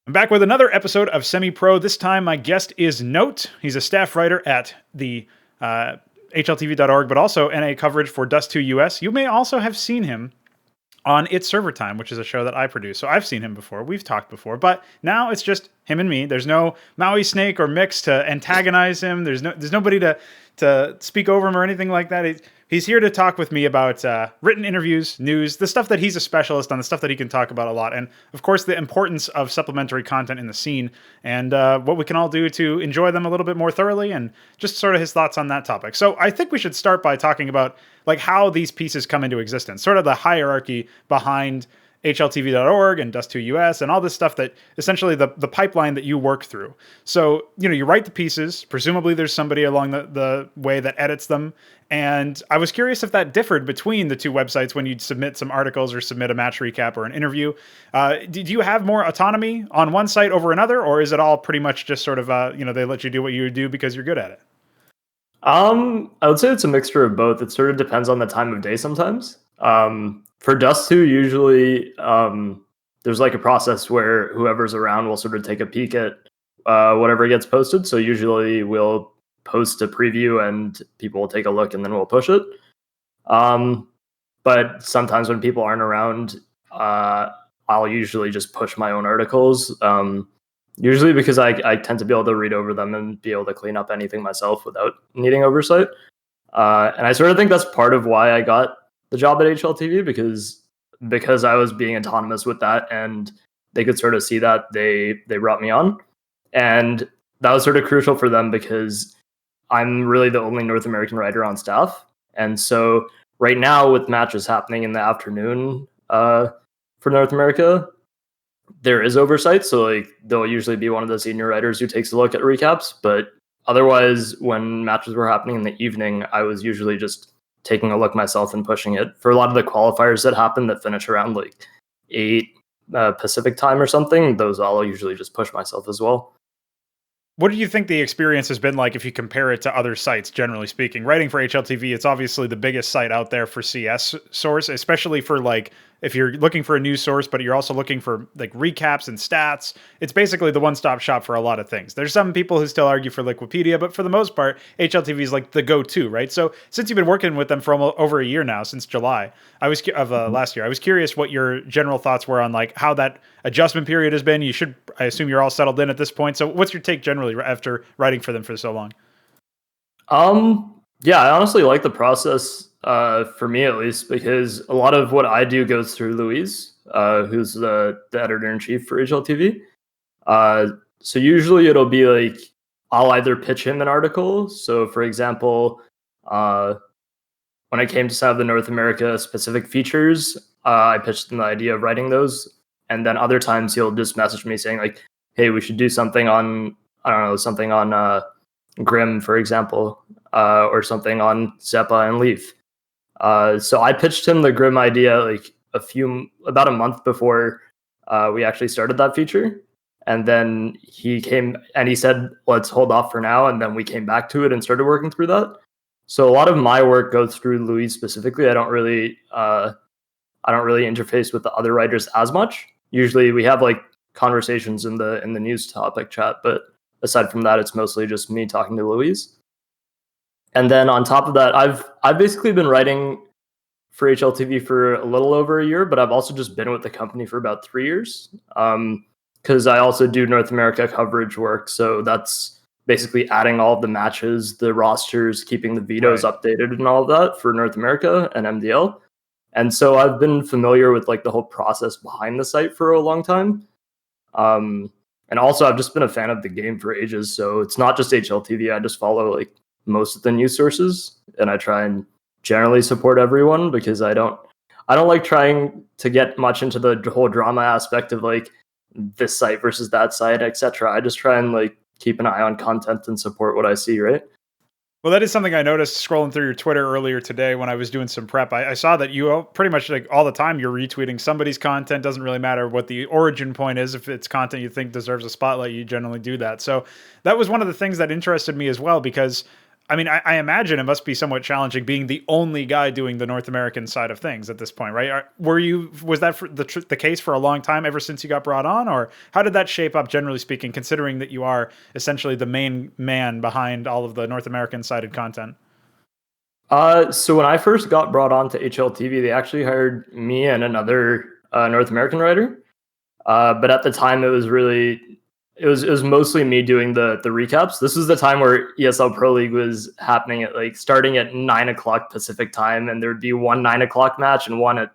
I'm back with another episode of Semi-Pro. This time, my guest is Nohte. He's a staff writer at the HLTV.org, but also NA coverage for Dust2 US. You may also have seen him on It's Server Time, which is a show that I produce. So I've seen him before. We've talked before, but now it's just him and me. There's no Mauisnake or Mix to antagonize him. There's nobody to speak over him or anything like that. He's here to talk with me about written interviews, news, the stuff that he's a specialist on, the stuff that he can talk about a lot, and of course the importance of supplementary content in the scene, and what we can all do to enjoy them a little bit more thoroughly, and just sort of his thoughts on that topic. So I think we should start by talking about like how these pieces come into existence, sort of the hierarchy behind HLTV.org and Dust2 US and all this stuff, that essentially the pipeline that you work through. So, you write the pieces, presumably there's somebody along the way that edits them. And I was curious if that differed between the two websites when you'd submit some articles or submit a match recap or an interview. Do you have more autonomy on one site over another, or is it all pretty much just sort of, they let you do what you do because you're good at it? I would say it's a mixture of both. It sort of depends on the time of day sometimes. For Dust2, usually there's like a process where whoever's around will sort of take a peek at whatever gets posted. So usually we'll post a preview and people will take a look and then we'll push it. But sometimes when people aren't around, I'll usually just push my own articles. Usually because I tend to be able to read over them and be able to clean up anything myself without needing oversight. And I sort of think that's part of why I got the job at HLTV, because I was being autonomous with that and they could sort of see that they brought me on. And that was sort of crucial for them because I'm really the only North American writer on staff. And so right now with matches happening in the afternoon for North America, there is oversight. So like there'll usually be one of the senior writers who takes a look at recaps. But otherwise, when matches were happening in the evening, I was usually just taking a look myself and pushing it. For a lot of the qualifiers that happen that finish around like 8 Pacific time or something, those I'll usually just push myself as well. What do you think the experience has been like if you compare it to other sites, generally speaking? Writing for HLTV, it's obviously the biggest site out there for CS source, especially for like if you're looking for a news source, but you're also looking for like recaps and stats. It's basically the one-stop shop for a lot of things. There's some people who still argue for Wikipedia, but for the most part, HLTV is like the go-to, right? So since you've been working with them for over a year now, since July last year, I was curious what your general thoughts were on like how that adjustment period has been. I assume you're all settled in at this point. So what's your take generally after writing for them for so long? Yeah, I honestly like the process, for me at least, because a lot of what I do goes through Louise, who's the editor-in-chief for HLTV. So usually it'll be like, I'll either pitch him an article. So for example, when I came to some of the North America specific features, I pitched him the idea of writing those. And then other times he'll just message me saying like, hey, we should do something on, something on Grim, for example, or something on Zeppa and Leaf. So I pitched him the Grim idea like about a month before we actually started that feature. And then he came and he said, let's hold off for now. And then we came back to it and started working through that. So a lot of my work goes through Louise specifically. I don't really interface with the other writers as much. Usually we have like conversations in the news topic chat, but aside from that, it's mostly just me talking to Louise. And then on top of that, I've basically been writing for HLTV for a little over a year, but I've also just been with the company for about 3 years. Because I also do North America coverage work. So that's basically adding all of the matches, the rosters, keeping the vetoes updated and all of that for North America and MDL. And so I've been familiar with like the whole process behind the site for a long time. And also I've just been a fan of the game for ages. So it's not just HLTV. I just follow like most of the news sources and I try and generally support everyone because I don't like trying to get much into the whole drama aspect of like this site versus that site, etc. I just try and like keep an eye on content and support what I see, right? Well, that is something I noticed scrolling through your Twitter earlier today when I was doing some prep. I saw that you pretty much like all the time you're retweeting somebody's content. Doesn't really matter what the origin point is. If it's content you think deserves a spotlight, you generally do that. So that was one of the things that interested me as well, because I mean, I imagine it must be somewhat challenging being the only guy doing the North American side of things at this point, right? Was that the case for a long time ever since you got brought on, or how did that shape up, generally speaking, considering that you are essentially the main man behind all of the North American sided content? So when I first got brought on to HLTV, they actually hired me and another North American writer. But at the time, it was mostly me doing the recaps. This was the time where ESL Pro League was happening at like starting at 9 o'clock Pacific time, and there'd be one 9 o'clock match and one at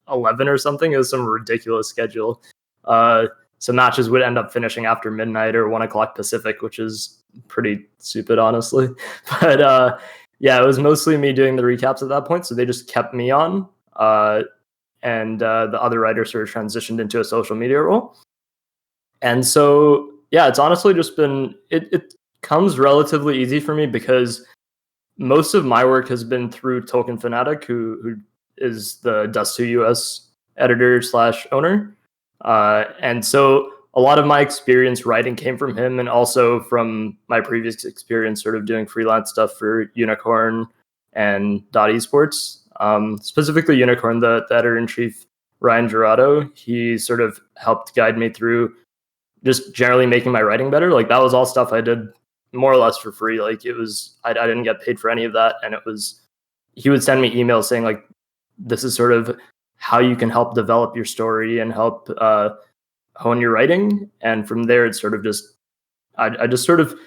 11 or something. It was some ridiculous schedule. So matches would end up finishing after midnight or 1 o'clock Pacific, which is pretty stupid, honestly. But yeah, it was mostly me doing the recaps at that point. So they just kept me on. And the other writer sort of transitioned into a social media role. And so, yeah, it's honestly just been, it comes relatively easy for me because most of my work has been through Token Fanatic, who is the Dust2 US editor / owner. And so a lot of my experience writing came from him, and also from my previous experience sort of doing freelance stuff for Unicorn and Esports. Specifically Unicorn, the editor-in-chief, Ryan Gerardo, he sort of helped guide me through just generally making my writing better. Like that was all stuff I did more or less for free. Like it was, I didn't get paid for any of that. And it was, he would send me emails saying like, this is sort of how you can help develop your story and help hone your writing. And from there, it's sort of just, I just sort of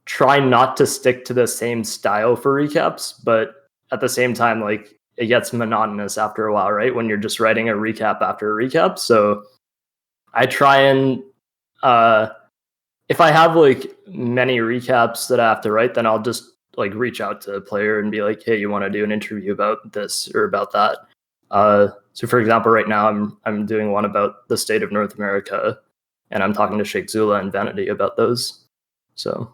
try not to stick to the same style for recaps, but at the same time, like it gets monotonous after a while, right? When you're just writing a recap after a recap. So I try and, if I have like many recaps that I have to write, then I'll just like reach out to a player and be like, hey, you want to do an interview about this or about that? So for example, right now I'm doing one about the state of North America, and I'm talking to Sheikh Zula and Vanity about those. So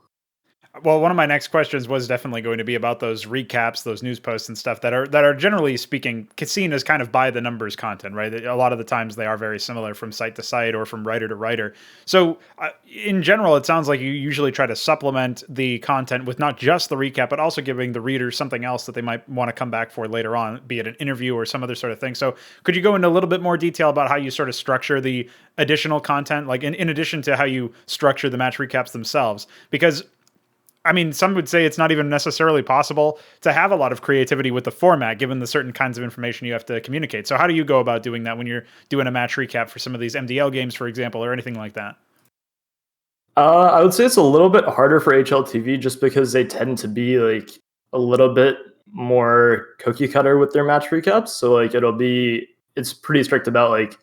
Well, one of my next questions was definitely going to be about those recaps, those news posts and stuff that are generally speaking seen as kind of by the numbers content, right? A lot of the times they are very similar from site to site or from writer to writer. So in general, it sounds like you usually try to supplement the content with not just the recap, but also giving the readers something else that they might want to come back for later on, be it an interview or some other sort of thing. So could you go into a little bit more detail about how you sort of structure the additional content, like in addition to how you structure the match recaps themselves? Because I mean, some would say it's not even necessarily possible to have a lot of creativity with the format, given the certain kinds of information you have to communicate. So how do you go about doing that when you're doing a match recap for some of these MDL games, for example, or anything like that? I would say it's a little bit harder for HLTV just because they tend to be like a little bit more cookie cutter with their match recaps. So like it's pretty strict about like,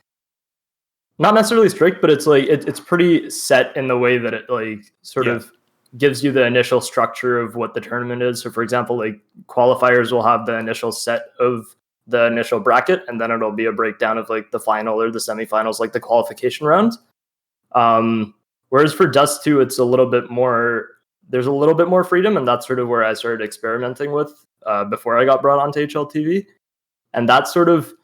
not necessarily strict, but it's like it's pretty set in the way that it like sort of gives you the initial structure of what the tournament is. So for example, like qualifiers will have the initial set of the initial bracket, and then it'll be a breakdown of like the final or the semifinals, like the qualification round. Whereas for Dust2, it's a little bit more, there's a little bit more freedom, and that's sort of where I started experimenting with before I got brought onto HLTV. And that's sort of,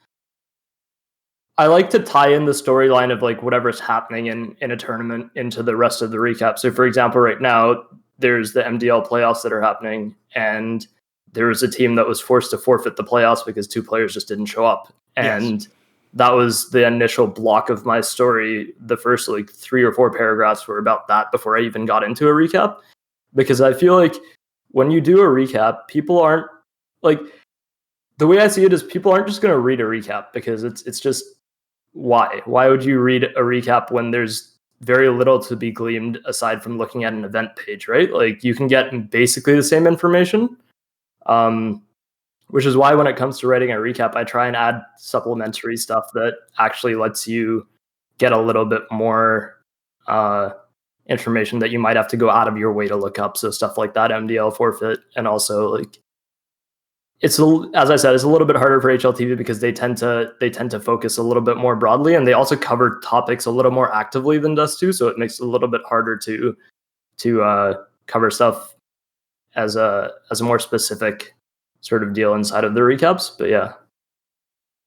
I like to tie in the storyline of like whatever's happening in a tournament into the rest of the recap. So for example, right now there's the MDL playoffs that are happening, and there was a team that was forced to forfeit the playoffs because 2 players just didn't show up. And that was the initial block of my story. The first like 3 or 4 paragraphs were about that before I even got into a recap, because I feel like when you do a recap, people aren't like, the way I see it is people aren't just going to read a recap because it's just, why would you read a recap when there's very little to be gleaned aside from looking at an event page, right? Like you can get basically the same information, which is why when it comes to writing a recap, I try and add supplementary stuff that actually lets you get a little bit more information that you might have to go out of your way to look up. So stuff like that MDL forfeit, and also like, it's, as I said, it's a little bit harder for HLTV because they tend to focus a little bit more broadly, and they also cover topics a little more actively than Dust2, so it makes it a little bit harder to cover stuff as a more specific sort of deal inside of the recaps. But yeah.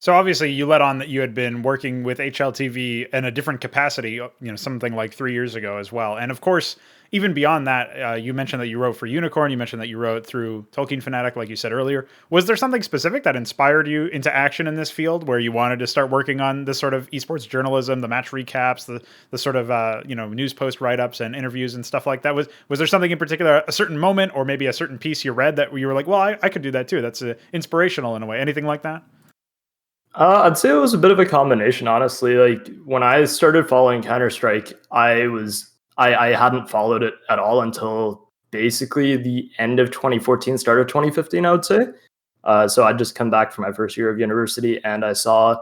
So obviously, you let on that you had been working with HLTV in a different capacity, something like 3 years ago as well. And of course, even beyond that, you mentioned that you wrote for Unicorn. You mentioned that you wrote through Tolkien Fanatic, like you said earlier. Was there something specific that inspired you into action in this field, where you wanted to start working on this sort of esports journalism, the match recaps, the sort of news post write ups and interviews and stuff like that? Was there something in particular, a certain moment, or maybe a certain piece you read that you were like, well, I could do that too. That's inspirational in a way. Anything like that? I'd say it was a bit of a combination, honestly. Like when I started following Counter-Strike, I hadn't followed it at all until basically the end of 2014, start of 2015, I would say. So I'd just come back from my first year of university, and I saw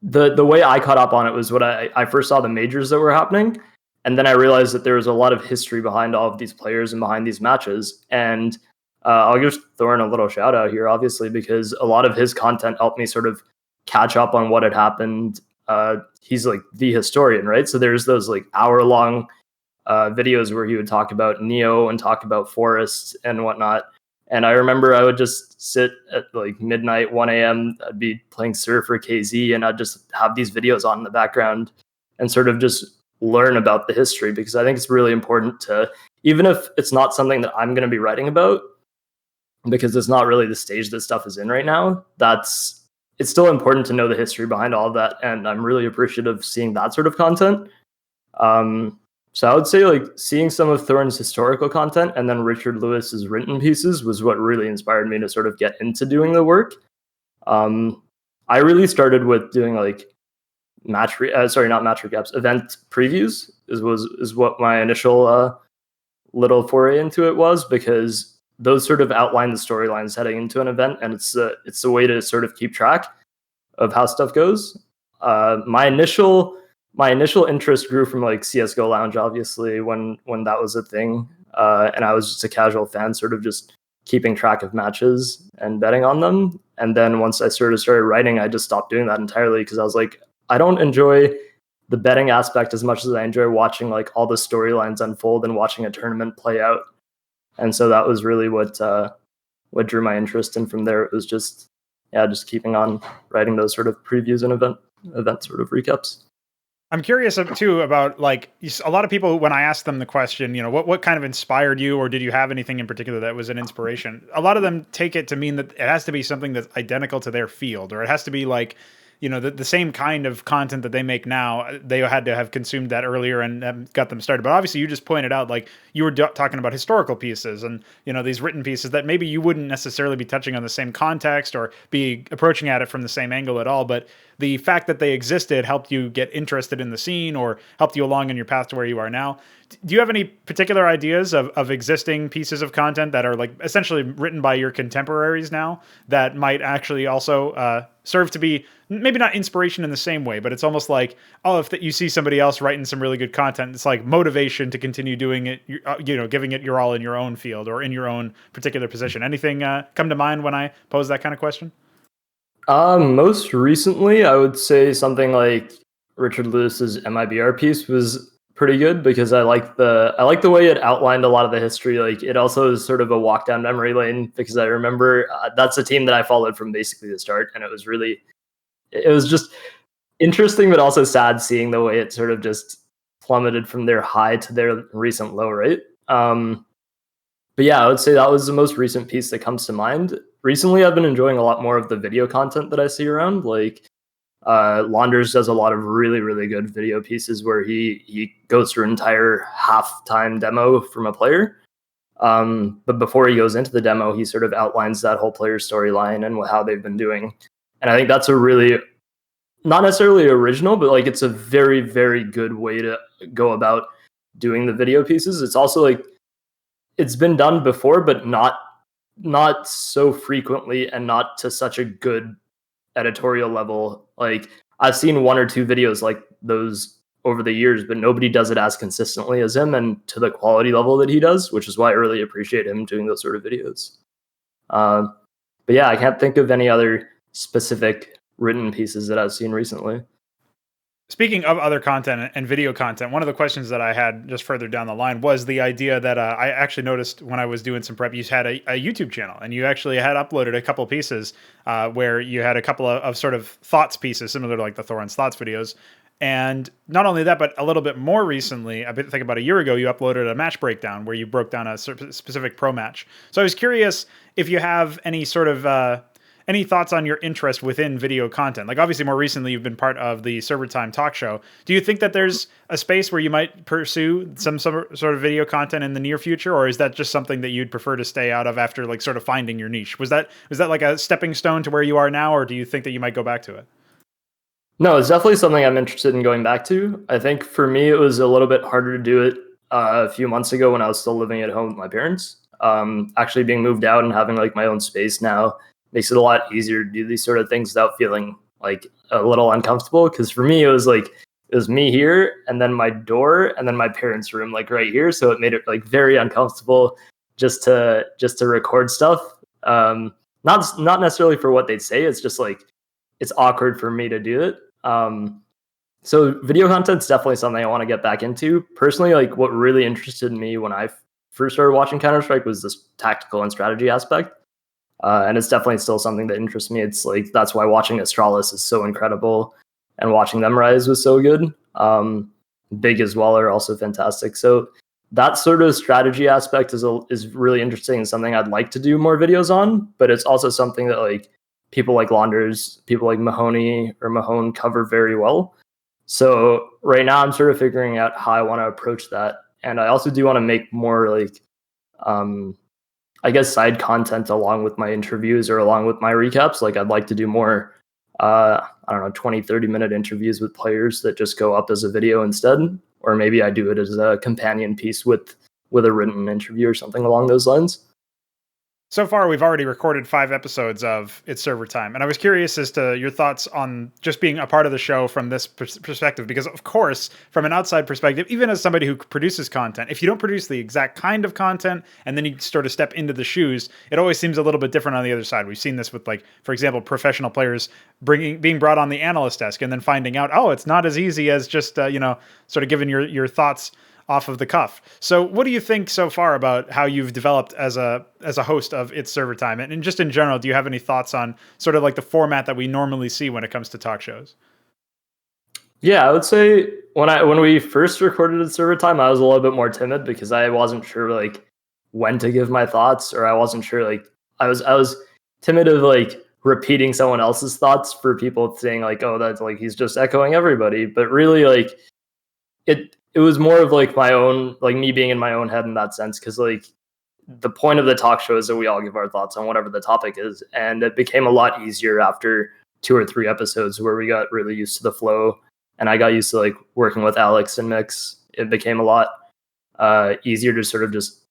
the way I caught up on it was what I first saw the majors that were happening, and then I realized that there was a lot of history behind all of these players and behind these matches. And I'll give Thorin a little shout out here, obviously, because a lot of his content helped me sort of catch up on what had happened. He's like the historian, right? So there's those like hour-long videos where he would talk about Neo and talk about forests and whatnot. And I remember I would just sit at like midnight, 1 a.m. I'd be playing Surf or KZ, and I'd just have these videos on in the background and sort of just learn about the history, because I think it's really important to, even if it's not something that I'm going to be writing about, because it's not really the stage that stuff is in right now, it's still important to know the history behind all of that. And I'm really appreciative of seeing that sort of content. So I would say like seeing some of Thorin's historical content and then Richard Lewis's written pieces was what really inspired me to sort of get into doing the work. I really started with doing like not match recaps, event previews is what my initial little foray into it was, because those sort of outline the storylines heading into an event, and it's a way to sort of keep track of how stuff goes. My initial interest grew from like CSGO Lounge, obviously, when that was a thing, and I was just a casual fan, sort of just keeping track of matches and betting on them. And then once I sort of started writing, I just stopped doing that entirely, because I was like, I don't enjoy the betting aspect as much as I enjoy watching like all the storylines unfold and watching a tournament play out. And so that was really what drew my interest. And from there, it was just keeping on writing those sort of previews and event sort of recaps. I'm curious too about like a lot of people, when I ask them the question, what kind of inspired you, or did you have anything in particular that was an inspiration? A lot of them take it to mean that it has to be something that's identical to their field, or it has to be like, the same kind of content that they make now. They had to have consumed that earlier and got them started. But obviously, you just pointed out, like, you were talking about historical pieces and, these written pieces that maybe you wouldn't necessarily be touching on the same context or be approaching at it from the same angle at all. But the fact that they existed helped you get interested in the scene or helped you along in your path to where you are now. Do you have any particular ideas of existing pieces of content that are like essentially written by your contemporaries now that might actually also serve to be maybe not inspiration in the same way, but it's almost like, oh, if you see somebody else writing some really good content, it's like motivation to continue doing it, giving it your all in your own field or in your own particular position. Anything come to mind when I pose that kind of question? Most recently, I would say something like Richard Lewis's Semi-Pr0 piece was pretty good, because I like the way it outlined a lot of the history. Like, it also is sort of a walk down memory lane, because I remember that's a team that I followed from basically the start, and it was just interesting, but also sad seeing the way it sort of just plummeted from their high to their recent low, right? But yeah, I would say that was the most recent piece that comes to mind. Recently, I've been enjoying a lot more of the video content that I see around. Like, Launders does a lot of really, really good video pieces where he goes through an entire halftime demo from a player. But before he goes into the demo, he sort of outlines that whole player storyline and how they've been doing. And I think that's a really, not necessarily original, but like it's a very, very good way to go about doing the video pieces. It's also like, it's been done before, but not so frequently and not to such a good editorial level. Like, I've seen one or two videos like those over the years, but nobody does it as consistently as him and to the quality level that he does, which is why I really appreciate him doing those sort of videos. But yeah, I can't think of any other specific written pieces that I've seen recently. Speaking of other content and video content, one of the questions that I had just further down the line was the idea that I actually noticed when I was doing some prep, you had a YouTube channel and you actually had uploaded a couple pieces where you had a couple of sort of thoughts pieces, similar to like the Thorin's Thoughts videos. And not only that, but a little bit more recently, I think about a year ago, you uploaded a match breakdown where you broke down a specific pro match. So I was curious if you have any sort of any thoughts on your interest within video content? Like obviously more recently you've been part of the Server Time talk show. Do you think that there's a space where you might pursue some sort of video content in the near future, or is that just something that you'd prefer to stay out of after like sort of finding your niche? Was that like a stepping stone to where you are now, or do you think that you might go back to it? No, it's definitely something I'm interested in going back to. I think for me it was a little bit harder to do it a few months ago when I was still living at home with my parents. Actually being moved out and having like my own space now makes it a lot easier to do these sort of things without feeling like a little uncomfortable. Because for me, it was me here and then my door and then my parents' room like right here. So it made it like very uncomfortable just to record stuff. Not necessarily for what they'd say. It's just like it's awkward for me to do it. So video content's definitely something I want to get back into. Personally, like what really interested me when I first started watching Counter-Strike was this tactical and strategy aspect. And it's definitely still something that interests me. It's like that's why watching Astralis is so incredible, and watching them rise was so good. Big as well are also fantastic. So that sort of strategy aspect is really interesting and something I'd like to do more videos on. But it's also something that like people like Launders, people like Mahoney or Mahone cover very well. So right now I'm sort of figuring out how I want to approach that, and I also do want to make more like I guess side content along with my interviews or along with my recaps. Like I'd like to do more, I don't know, 20, 30-minute interviews with players that just go up as a video instead. Or maybe I do it as a companion piece with a written interview or something along those lines. So far, we've already recorded 5 episodes of It's Server Time, and I was curious as to your thoughts on just being a part of the show from this perspective, because of course, from an outside perspective, even as somebody who produces content, if you don't produce the exact kind of content, and then you sort of step into the shoes, it always seems a little bit different on the other side. We've seen this with, like, for example, professional players being brought on the analyst desk, and then finding out, oh, it's not as easy as just, sort of giving your thoughts off of the cuff. So what do you think so far about how you've developed as a host of It's Server Time? And just in general, do you have any thoughts on sort of like the format that we normally see when it comes to talk shows? Yeah, I would say when we first recorded It's Server Time, I was a little bit more timid because I wasn't sure like when to give my thoughts, or I wasn't sure like I was timid of like repeating someone else's thoughts for people saying like, oh, that's like he's just echoing everybody. But really like it was more of like my own, like me being in my own head in that sense. Cause like the point of the talk show is that we all give our thoughts on whatever the topic is. And it became a lot easier after 2 or 3 episodes where we got really used to the flow. And I got used to like working with Alex and Mix. It became a lot easier to sort of just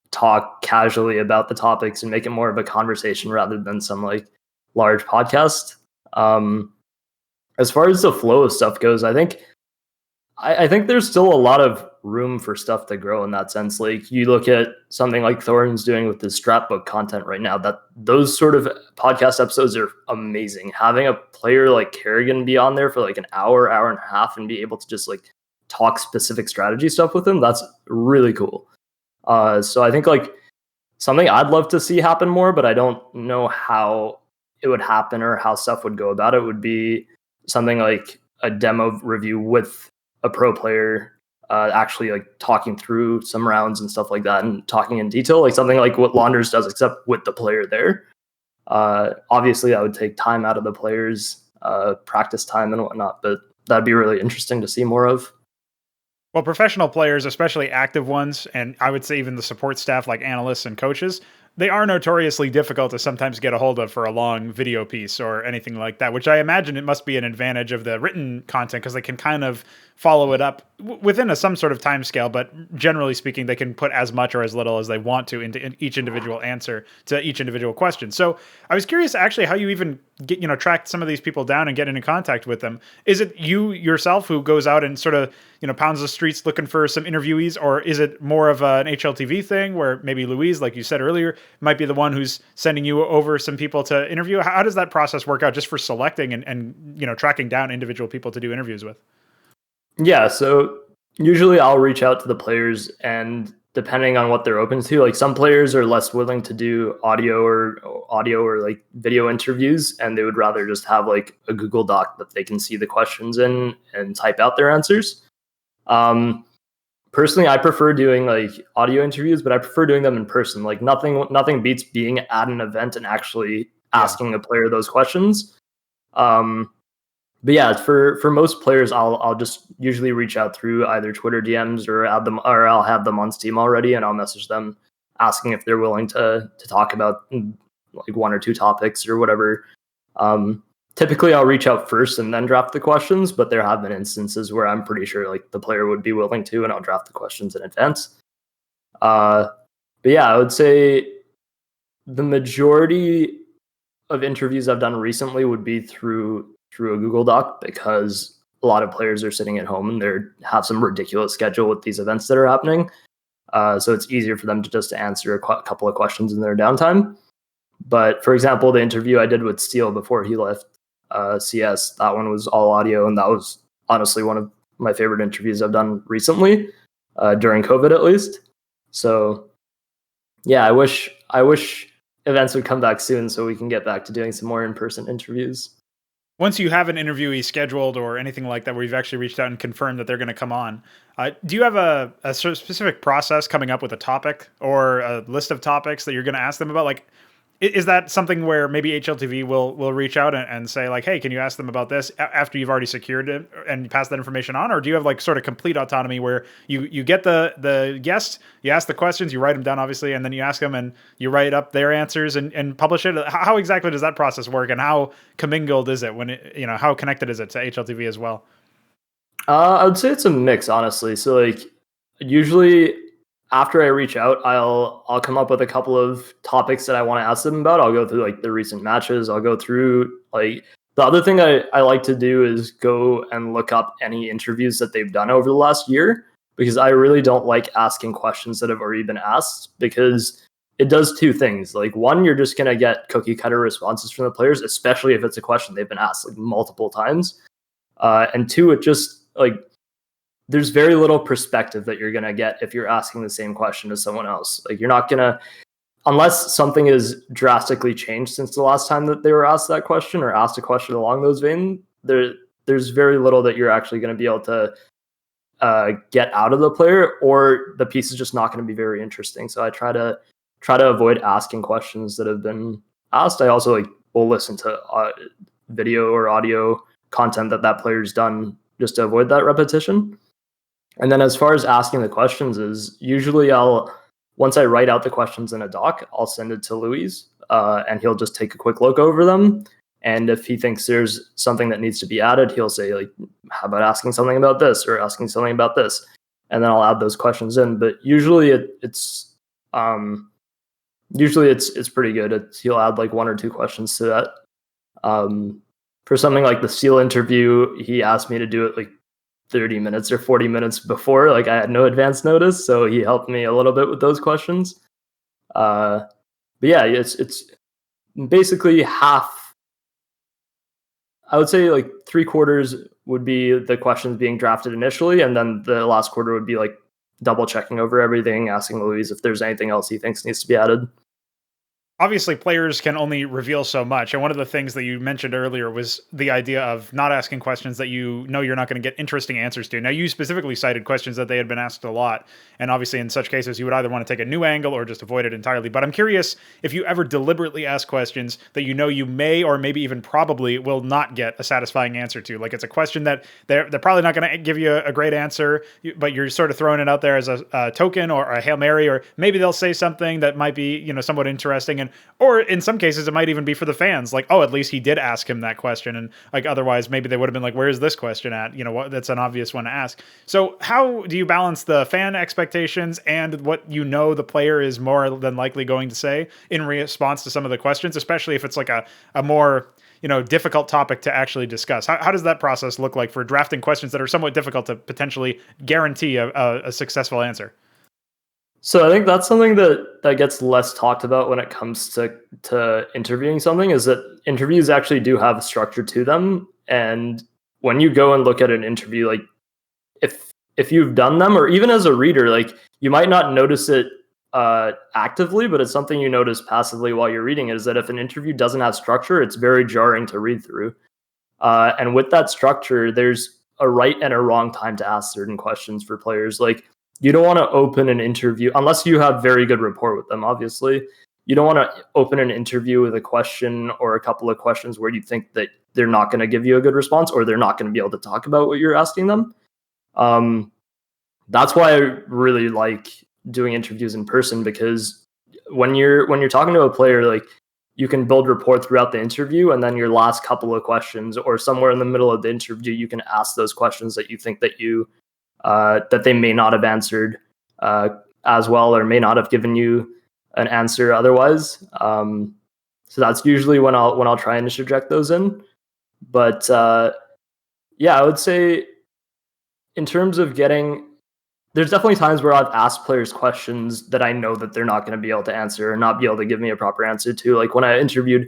talk casually about the topics and make it more of a conversation rather than some like large podcast. As far as the flow of stuff goes, I think there's still a lot of room for stuff to grow in that sense. Like you look at something like Thorin's doing with his scrapbook content right now, that those sort of podcast episodes are amazing. Having a player like Kerrigan be on there for like an hour and a half and be able to just like talk specific strategy stuff with him, that's really cool. So I think like something I'd love to see happen more, but I don't know how it would happen or how stuff would go about it, would be something like a demo review with a pro player, actually like talking through some rounds and stuff like that and talking in detail, like something like what Launders does, except with the player there. Obviously that would take time out of the players, practice time and whatnot, but that'd be really interesting to see more of. Well, professional players, especially active ones, and I would say even the support staff like analysts and coaches, they are notoriously difficult to sometimes get a hold of for a long video piece or anything like that, which I imagine it must be an advantage of the written content because they can kind of follow it up within some sort of time scale, but generally speaking, they can put as much or as little as they want to into each individual answer to each individual question. So I was curious actually how you even get, track some of these people down and get into contact with them? Is it you yourself who goes out and sort of, pounds the streets looking for some interviewees, or is it more of an HLTV thing where maybe Louise, like you said earlier, might be the one who's sending you over some people to interview? How does that process work out just for selecting and tracking down individual people to do interviews with? Yeah, so usually I'll reach out to the players, and depending on what they're open to, like some players are less willing to do audio or like video interviews, and they would rather just have like a Google Doc that they can see the questions in and type out their answers. Personally, I prefer doing like audio interviews, but I prefer doing them in person. Like nothing beats being at an event and actually asking a player those questions. But yeah, for most players, I'll just usually reach out through either Twitter DMs or I'll have them on Steam already, and I'll message them asking if they're willing to talk about like one or two topics or whatever. Typically, I'll reach out first and then draft the questions, but there have been instances where I'm pretty sure like the player would be willing to, and I'll draft the questions in advance. But yeah, I would say the majority of interviews I've done recently would be through a Google Doc, because a lot of players are sitting at home and they have some ridiculous schedule with these events that are happening. So it's easier for them to just answer a couple of questions in their downtime. But for example, the interview I did with Steele before he left CS, that one was all audio, and that was honestly one of my favorite interviews I've done recently, during COVID at least. So yeah, I wish events would come back soon so we can get back to doing some more in-person interviews. Once you have an interviewee scheduled or anything like that where you've actually reached out and confirmed that they're going to come on, do you have a sort of specific process coming up with a topic or a list of topics that you're going to ask them about? Like, is that something where maybe HLTV will reach out and say like, hey, can you ask them about this after you've already secured it and pass that information on? Or do you have like sort of complete autonomy where you get the guest, you ask the questions, you write them down obviously, and then you ask them and you write up their answers and publish it? How exactly does that process work, and how commingled is it when how connected is it to HLTV as well? I would say it's a mix, honestly. So like usually after I reach out, I'll come up with a couple of topics that I want to ask them about. I'll go through like the recent matches. I'll go through like the other thing I like to do is go and look up any interviews that they've done over the last year, because I really don't like asking questions that have already been asked, because it does two things. Like one, you're just going to get cookie cutter responses from the players, especially if it's a question they've been asked like multiple times. And two, it just like, there's very little perspective that you're going to get if you're asking the same question as someone else. Like you're not going to, unless something is drastically changed since the last time that they were asked that question or asked a question along those veins, there's very little that you're actually going to be able to get out of the player, or the piece is just not going to be very interesting. So I try to avoid asking questions that have been asked. I also like will listen to video or audio content that player's done just to avoid that repetition. And then as far as asking the questions is, usually once I write out the questions in a doc, I'll send it to Louis, and he'll just take a quick look over them. And if he thinks there's something that needs to be added, he'll say like, how about asking something about this or asking something about this? And then I'll add those questions in. But usually it's pretty good. He'll add like one or two questions to that. For something like the Seal interview, he asked me to do it like 30 minutes or 40 minutes before. Like I had no advance notice, so he helped me a little bit with those questions. But yeah, it's basically half. I would say like 3/4 would be the questions being drafted initially, and then the last quarter would be like double checking over everything, asking Louise if there's anything else he thinks needs to be added. Obviously, players can only reveal so much. And one of the things that you mentioned earlier was the idea of not asking questions that you know you're not going to get interesting answers to. Now, you specifically cited questions that they had been asked a lot. And obviously, in such cases, you would either want to take a new angle or just avoid it entirely. But I'm curious if you ever deliberately ask questions that you know you may or maybe even probably will not get a satisfying answer to. Like it's a question that they're probably not going to give you a great answer, but you're sort of throwing it out there as a token or a Hail Mary, or maybe they'll say something that might be, somewhat interesting. And or in some cases, it might even be for the fans. Like, oh, at least he did ask him that question. And like, otherwise, maybe they would have been like, where's this question at? That's an obvious one to ask. So how do you balance the fan expectations and what the player is more than likely going to say in response to some of the questions, especially if it's like a more, difficult topic to actually discuss? How does that process look like for drafting questions that are somewhat difficult to potentially guarantee a successful answer? So I think that's something that gets less talked about when it comes to interviewing something, is that interviews actually do have a structure to them. And when you go and look at an interview, like if you've done them, or even as a reader, like you might not notice it actively, but it's something you notice passively while you're reading it, is that if an interview doesn't have structure, it's very jarring to read through. And with that structure, there's a right and a wrong time to ask certain questions for players. Like, you don't want to open an interview unless you have very good rapport with them, obviously. You don't want to open an interview with a question or a couple of questions where you think that they're not going to give you a good response, or they're not going to be able to talk about what you're asking them. That's why I really like doing interviews in person, because when you're talking to a player, like, you can build rapport throughout the interview, and then your last couple of questions, or somewhere in the middle of the interview, you can ask those questions that you think that that they may not have answered as well, or may not have given you an answer otherwise. So that's usually when I'll try and interject those in. But yeah, I would say in terms of there's definitely times where I've asked players questions that I know that they're not going to be able to answer, or not be able to give me a proper answer to. Like when I interviewed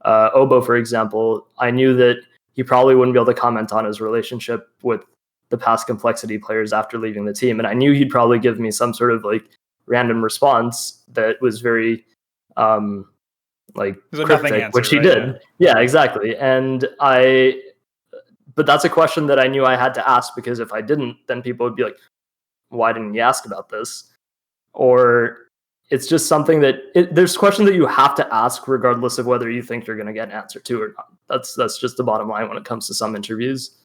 Obo, for example, I knew that he probably wouldn't be able to comment on his relationship with the past Complexity players after leaving the team. And I knew he'd probably give me some sort of like random response that was very like cryptic, which he did. Yeah, exactly. But that's a question that I knew I had to ask, because if I didn't, then people would be like, why didn't you ask about this? Or it's just something that there's a question that you have to ask regardless of whether you think you're going to get an answer to or not. That's just the bottom line when it comes to some interviews.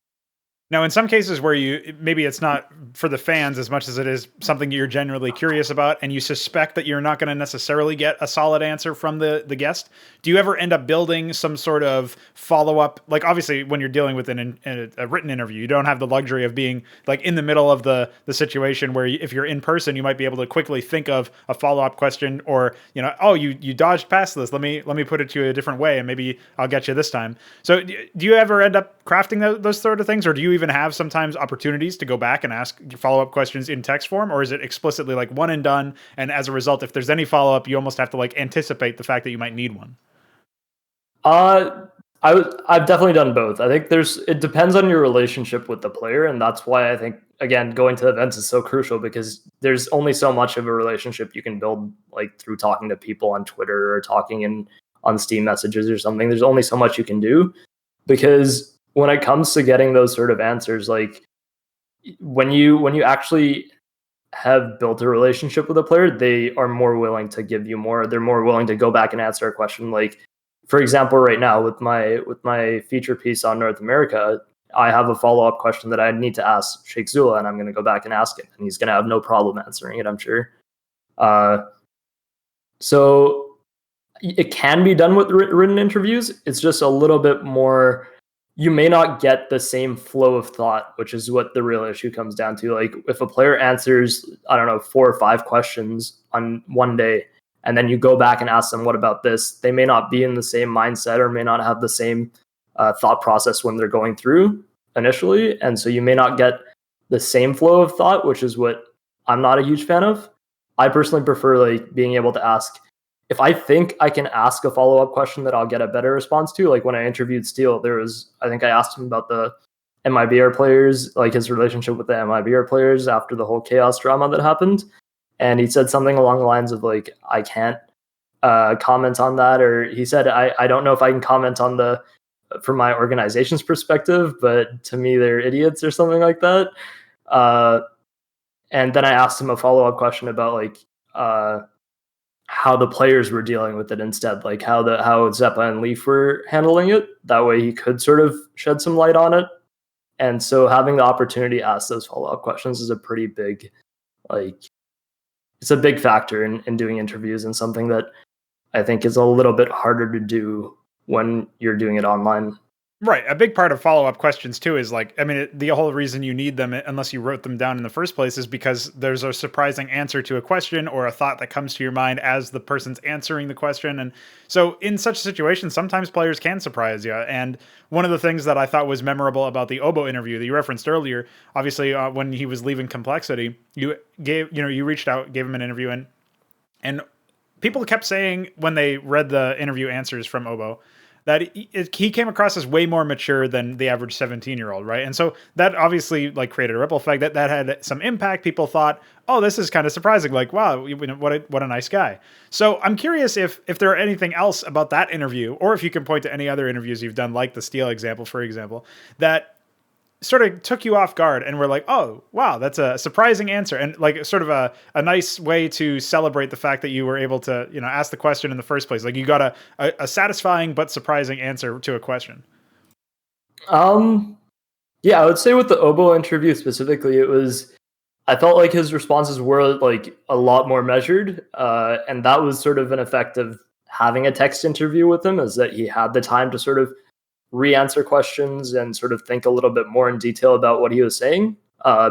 Now, in some cases where maybe it's not for the fans as much as it is something you're genuinely curious about, and you suspect that you're not going to necessarily get a solid answer from the guest, do you ever end up building some sort of follow-up? Like, obviously, when you're dealing with a written interview, you don't have the luxury of being like in the middle of the situation where if you're in person, you might be able to quickly think of a follow-up question, or, oh, you dodged past this. Let me put it to you a different way, and maybe I'll get you this time. So do you ever end up crafting those sort of things, or do you even have sometimes opportunities to go back and ask follow-up questions in text form, or is it explicitly like one and done, and as a result, if there's any follow-up, you almost have to like anticipate the fact that you might need one? I've definitely done both. I think it depends on your relationship with the player, and that's why I think, again, going to events is so crucial, because there's only so much of a relationship you can build like through talking to people on Twitter or talking on Steam messages or something. There's only so much you can do, because when it comes to getting those sort of answers, like when you actually have built a relationship with a player, they are more willing to give you more. They're more willing to go back and answer a question. Like, for example, right now with my feature piece on North America, I have a follow-up question that I need to ask Sheikh Zula, and I'm going to go back and ask it, and he's going to have no problem answering it, I'm sure. So it can be done with written interviews. It's just a little bit more. You may not get the same flow of thought, which is what the real issue comes down to. Like, if a player answers, I don't know, 4 or 5 questions on one day, and then you go back and ask them, what about this? They may not be in the same mindset, or may not have the same thought process when they're going through initially. And so you may not get the same flow of thought, which is what I'm not a huge fan of. I personally prefer like being able to ask, if I think I can ask a follow-up question that I'll get a better response to. Like when I interviewed Steele, I think I asked him about the MIBR players, like his relationship with the MIBR players after the whole chaos drama that happened. And he said something along the lines of like, I can't comment on that. Or he said, I don't know if I can comment on from my organization's perspective, but to me, they're idiots or something like that. And then I asked him a follow-up question about like, how the players were dealing with it instead, like how Zeppa and Leaf were handling it. That way he could sort of shed some light on it. And so having the opportunity to ask those follow-up questions is a pretty big, it's a big factor in doing interviews, and something that I think is a little bit harder to do when you're doing it online. Right. A big part of follow-up questions too is like, I mean, the whole reason you need them, unless you wrote them down in the first place, is because there's a surprising answer to a question or a thought that comes to your mind as the person's answering the question. And so in such situations, sometimes players can surprise you. And one of the things that I thought was memorable about the Obo interview that you referenced earlier, obviously when he was leaving Complexity, you reached out, gave him an interview, and people kept saying when they read the interview answers from Obo that he came across as way more mature than the average 17-year-old, right? And so that obviously like created a ripple effect that had some impact. People thought, oh, this is kind of surprising. Like, wow, what a nice guy. So I'm curious if there are anything else about that interview, or if you can point to any other interviews you've done, like the Steel example, for example, that sort of took you off guard and were like, oh, wow, that's a surprising answer. And like sort of a nice way to celebrate the fact that you were able to, ask the question in the first place. Like you got a satisfying but surprising answer to a question. Yeah, I would say with the Obo interview specifically, I felt like his responses were like a lot more measured. And that was sort of an effect of having a text interview with him, is that he had the time to sort of re-answer questions and sort of think a little bit more in detail about what he was saying.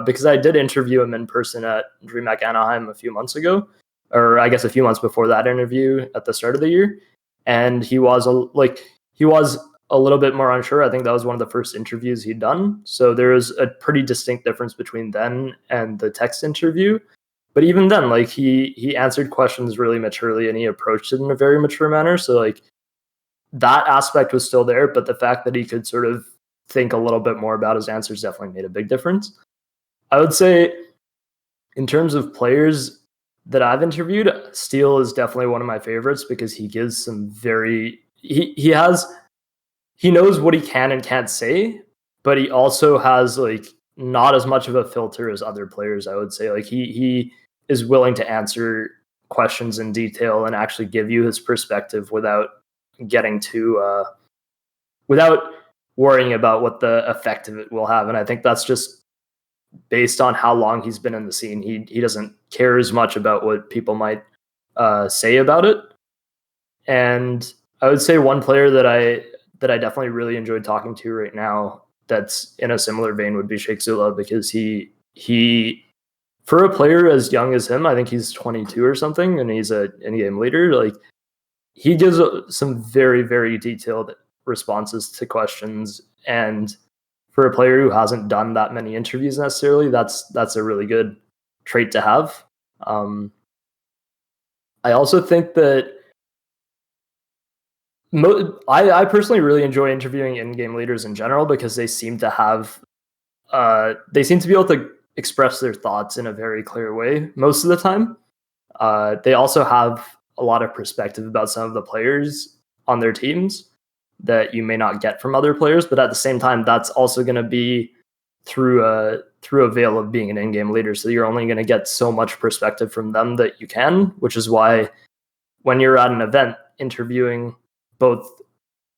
Because I did interview him in person at DreamHack Anaheim a few months ago, or I guess a few months before that interview at the start of the year, and he was a little bit more unsure. I think that was one of the first interviews he'd done, so there is a pretty distinct difference between then and the text interview. But even then, like he answered questions really maturely and he approached it in a very mature manner. So like that aspect was still there, but the fact that he could sort of think a little bit more about his answers definitely made a big difference. I would say in terms of players that I've interviewed, Steele is definitely one of my favorites because he gives some he knows what he can and can't say, but he also has like not as much of a filter as other players, I would say. Like he is willing to answer questions in detail and actually give you his perspective without getting to without worrying about what the effect of it will have. And I think that's just based on how long he's been in the scene. He doesn't care as much about what people might say about it. And I would say one player that I definitely really enjoyed talking to right now that's in a similar vein would be Sheikh Zula, because he for a player as young as him, I think he's 22 or something, and he's an in-game leader. Like he gives some very, very detailed responses to questions, and for a player who hasn't done that many interviews necessarily, that's a really good trait to have. I also think that I personally really enjoy interviewing in-game leaders in general because they seem to be able to express their thoughts in a very clear way most of the time. They also have a lot of perspective about some of the players on their teams that you may not get from other players, but at the same time, that's also going to be through a veil of being an in-game leader. So you're only going to get so much perspective from them that you can, which is why when you're at an event, interviewing both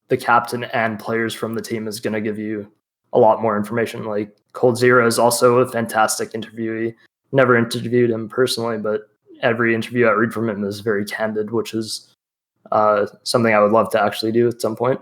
the captain and players from the team is going to give you a lot more information. Like Cold Zero is also a fantastic interviewee. Never interviewed him personally, but every interview I read from him is very candid, which is something I would love to actually do at some point.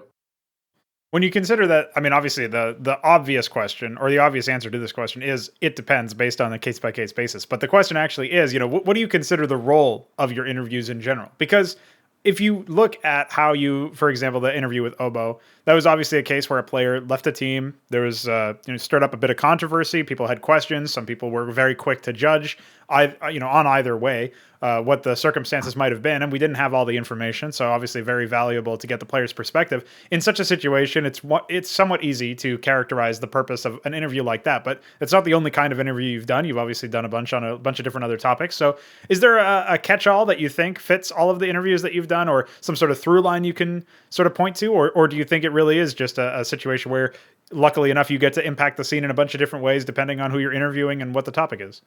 When you consider that, I mean, obviously the obvious question, or the obvious answer to this question, is it depends based on a case-by-case basis. But the question actually is, what do you consider the role of your interviews in general? Because if you look at how you, for example, the interview with Obo, that was obviously a case where a player left a team. There was, stirred up a bit of controversy. People had questions. Some people were very quick to judge, on either way, what the circumstances might have been. And we didn't have all the information. So obviously very valuable to get the player's perspective. In such a situation, it's somewhat easy to characterize the purpose of an interview like that. But it's not the only kind of interview you've done. You've obviously done a bunch on a bunch of different other topics. So is there a catch-all that you think fits all of the interviews that you've done, or some sort of through line you can sort of point to? Or do you think it really is just a situation where, luckily enough, you get to impact the scene in a bunch of different ways depending on who you're interviewing and what the topic is?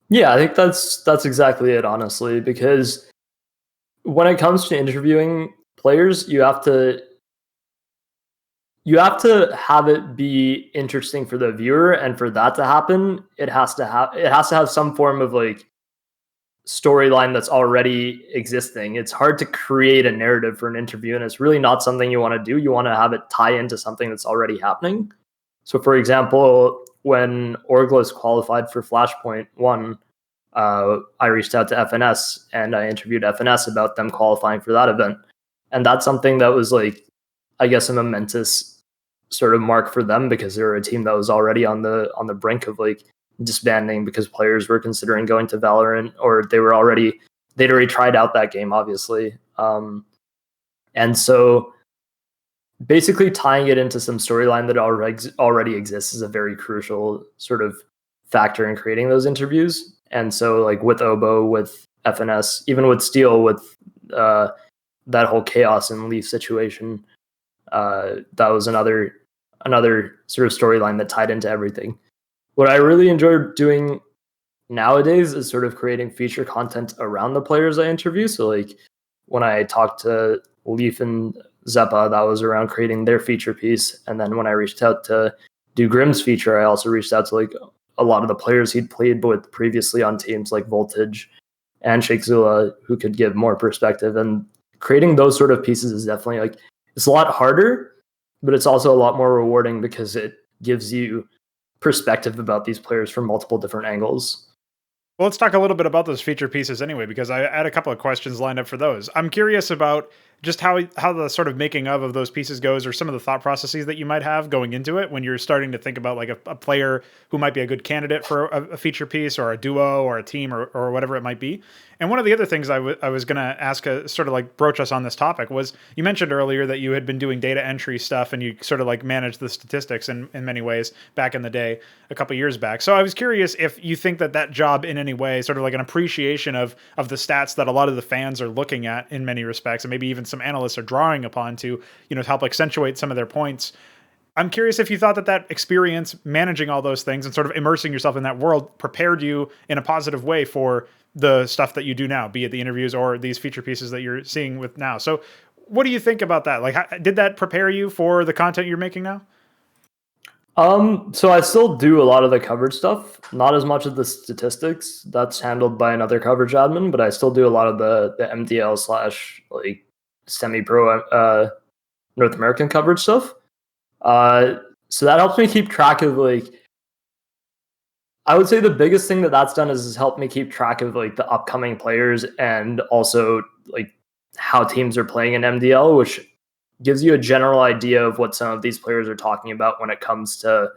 Yeah, I think that's exactly it, honestly, because when it comes to interviewing players, you have to have it be interesting for the viewer, and for that to happen, it has to have some form of like storyline that's already existing. It's hard to create a narrative for an interview, and it's really not something you want to do. You want to have it tie into something that's already happening. So, for example, when Orglis qualified for Flashpoint 1, I reached out to FNS and I interviewed FNS about them qualifying for that event. And that's something that was like, I guess, a momentous sort of mark for them, because they were a team that was already on the brink of like disbanding because players were considering going to Valorant, or they'd already tried out that game, obviously. And so basically tying it into some storyline that already exists is a very crucial sort of factor in creating those interviews. And so like with Obo, with FNS, even with Steel, with that whole chaos and Leaf situation, that was another sort of storyline that tied into everything. What I really enjoy doing nowadays is sort of creating feature content around the players I interview. So like when I talked to Leaf and Zeppa, that was around creating their feature piece. And then when I reached out to do Grimm's feature, I also reached out to like a lot of the players he'd played with previously on teams like Voltage and Sheikh Zula, who could give more perspective. And creating those sort of pieces is definitely like, it's a lot harder, but it's also a lot more rewarding because it gives you perspective about these players from multiple different angles. Well, let's talk a little bit about those feature pieces anyway, because I had a couple of questions lined up for those. I'm curious about just how the sort of making of those pieces goes, or some of the thought processes that you might have going into it when you're starting to think about like a player who might be a good candidate for a feature piece, or a duo, or a team, or whatever it might be. And one of the other things I was going to ask, sort of like broach us on this topic, was you mentioned earlier that you had been doing data entry stuff and you sort of like managed the statistics in many ways back in the day, a couple years back. So I was curious if you think that job in any way, sort of like an appreciation of the stats that a lot of the fans are looking at in many respects, and maybe even some analysts are drawing upon to, to help accentuate some of their points. I'm curious if you thought that experience managing all those things and sort of immersing yourself in that world prepared you in a positive way for the stuff that you do now, be it the interviews or these feature pieces that you're seeing with now. So what do you think about that? Like, did that prepare you for the content you're making now? So I still do a lot of the coverage stuff, not as much of the statistics. That's handled by another coverage admin, but I still do a lot of the MDL / like Semi-Pr0 North American coverage stuff. So that helps me keep track of like, I would say the biggest thing that's done is helped me keep track of like the upcoming players, and also like how teams are playing in MDL, which gives you a general idea of what some of these players are talking about when it comes to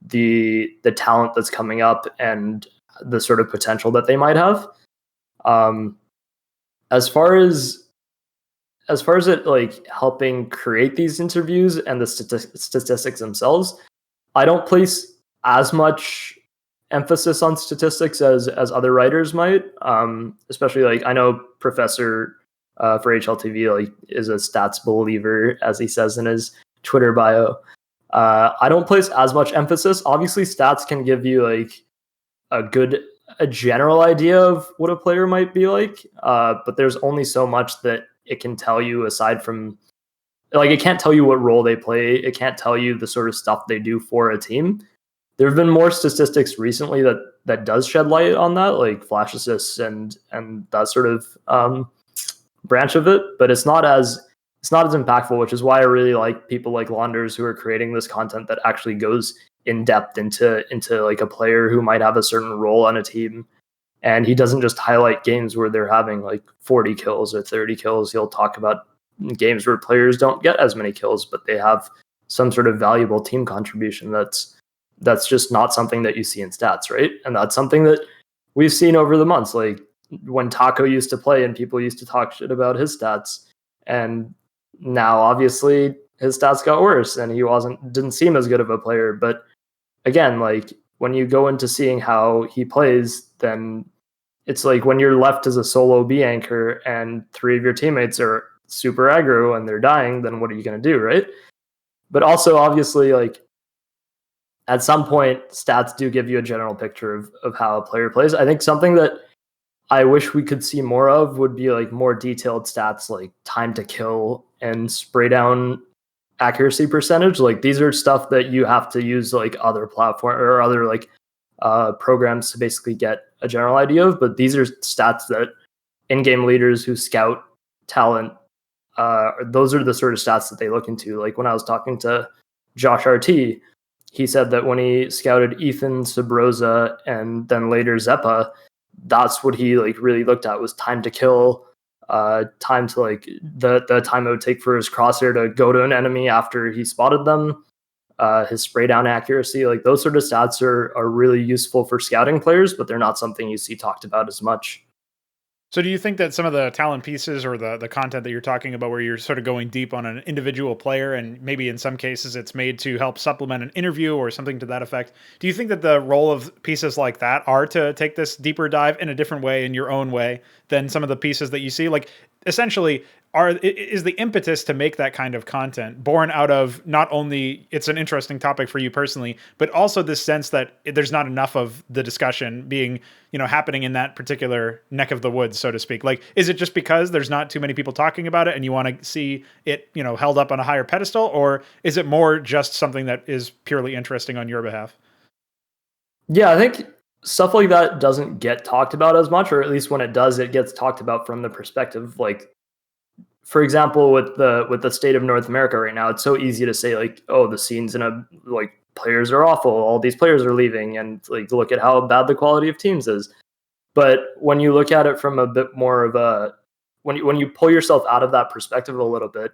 the talent that's coming up and the sort of potential that they might have. As far as it like helping create these interviews and the statistics themselves, I don't place as much emphasis on statistics as other writers might. Especially like I know Professor for HLTV like is a stats believer, as he says in his Twitter bio. I don't place as much emphasis. Obviously, stats can give you like a general idea of what a player might be like, but there's only so much that it can tell you aside from like it can't tell you what role they play. It can't tell you the sort of stuff they do for a team. There have been more statistics recently that does shed light on that, like flash assists and that sort of branch of it, but it's not as impactful, which is why I really like people like Launders who are creating this content that actually goes in depth into like a player who might have a certain role on a team. And he doesn't just highlight games where they're having like 40 kills or 30 kills. He'll talk about games where players don't get as many kills, but they have some sort of valuable team contribution that's just not something that you see in stats, right? And that's something that we've seen over the months. Like when Taco used to play and people used to talk shit about his stats, and now obviously his stats got worse and he didn't seem as good of a player. But again, like when you go into seeing how he plays, then it's like when you're left as a solo B anchor and 3 of your teammates are super aggro and they're dying, then what are you going to do, right? But also obviously like at some point stats do give you a general picture of how a player plays. I think something that I wish we could see more of would be like more detailed stats like time to kill and spray down accuracy percentage. Like these are stuff that you have to use like other platform or other like programs to basically get a general idea of. But these are stats that in-game leaders who scout talent, those are the sort of stats that they look into. Like when I was talking to Josh RT, he said that when he scouted Ethan, Sabrosa, and then later Zeppa, that's what he like really looked at was time to kill, time to like the time it would take for his crosshair to go to an enemy after he spotted them, his spray down accuracy. Like those sort of stats are really useful for scouting players, but they're not something you see talked about as much. So do you think that some of the talent pieces or the content that you're talking about where you're sort of going deep on an individual player and maybe in some cases it's made to help supplement an interview or something to that effect, do you think that the role of pieces like that are to take this deeper dive in a different way, in your own way, than some of the pieces that you see? Like essentially, is the impetus to make that kind of content born out of not only it's an interesting topic for you personally, but also this sense that there's not enough of the discussion being, happening in that particular neck of the woods, so to speak? Like, is it just because there's not too many people talking about it and you want to see it, held up on a higher pedestal, or is it more just something that is purely interesting on your behalf? Yeah, I think stuff like that doesn't get talked about as much, or at least when it does, it gets talked about from the perspective like, for example, with the state of North America right now, it's so easy to say like, oh, the scenes in a like players are awful, all these players are leaving, and like look at how bad the quality of teams is. But when you look at it from a bit more of a when you pull yourself out of that perspective a little bit,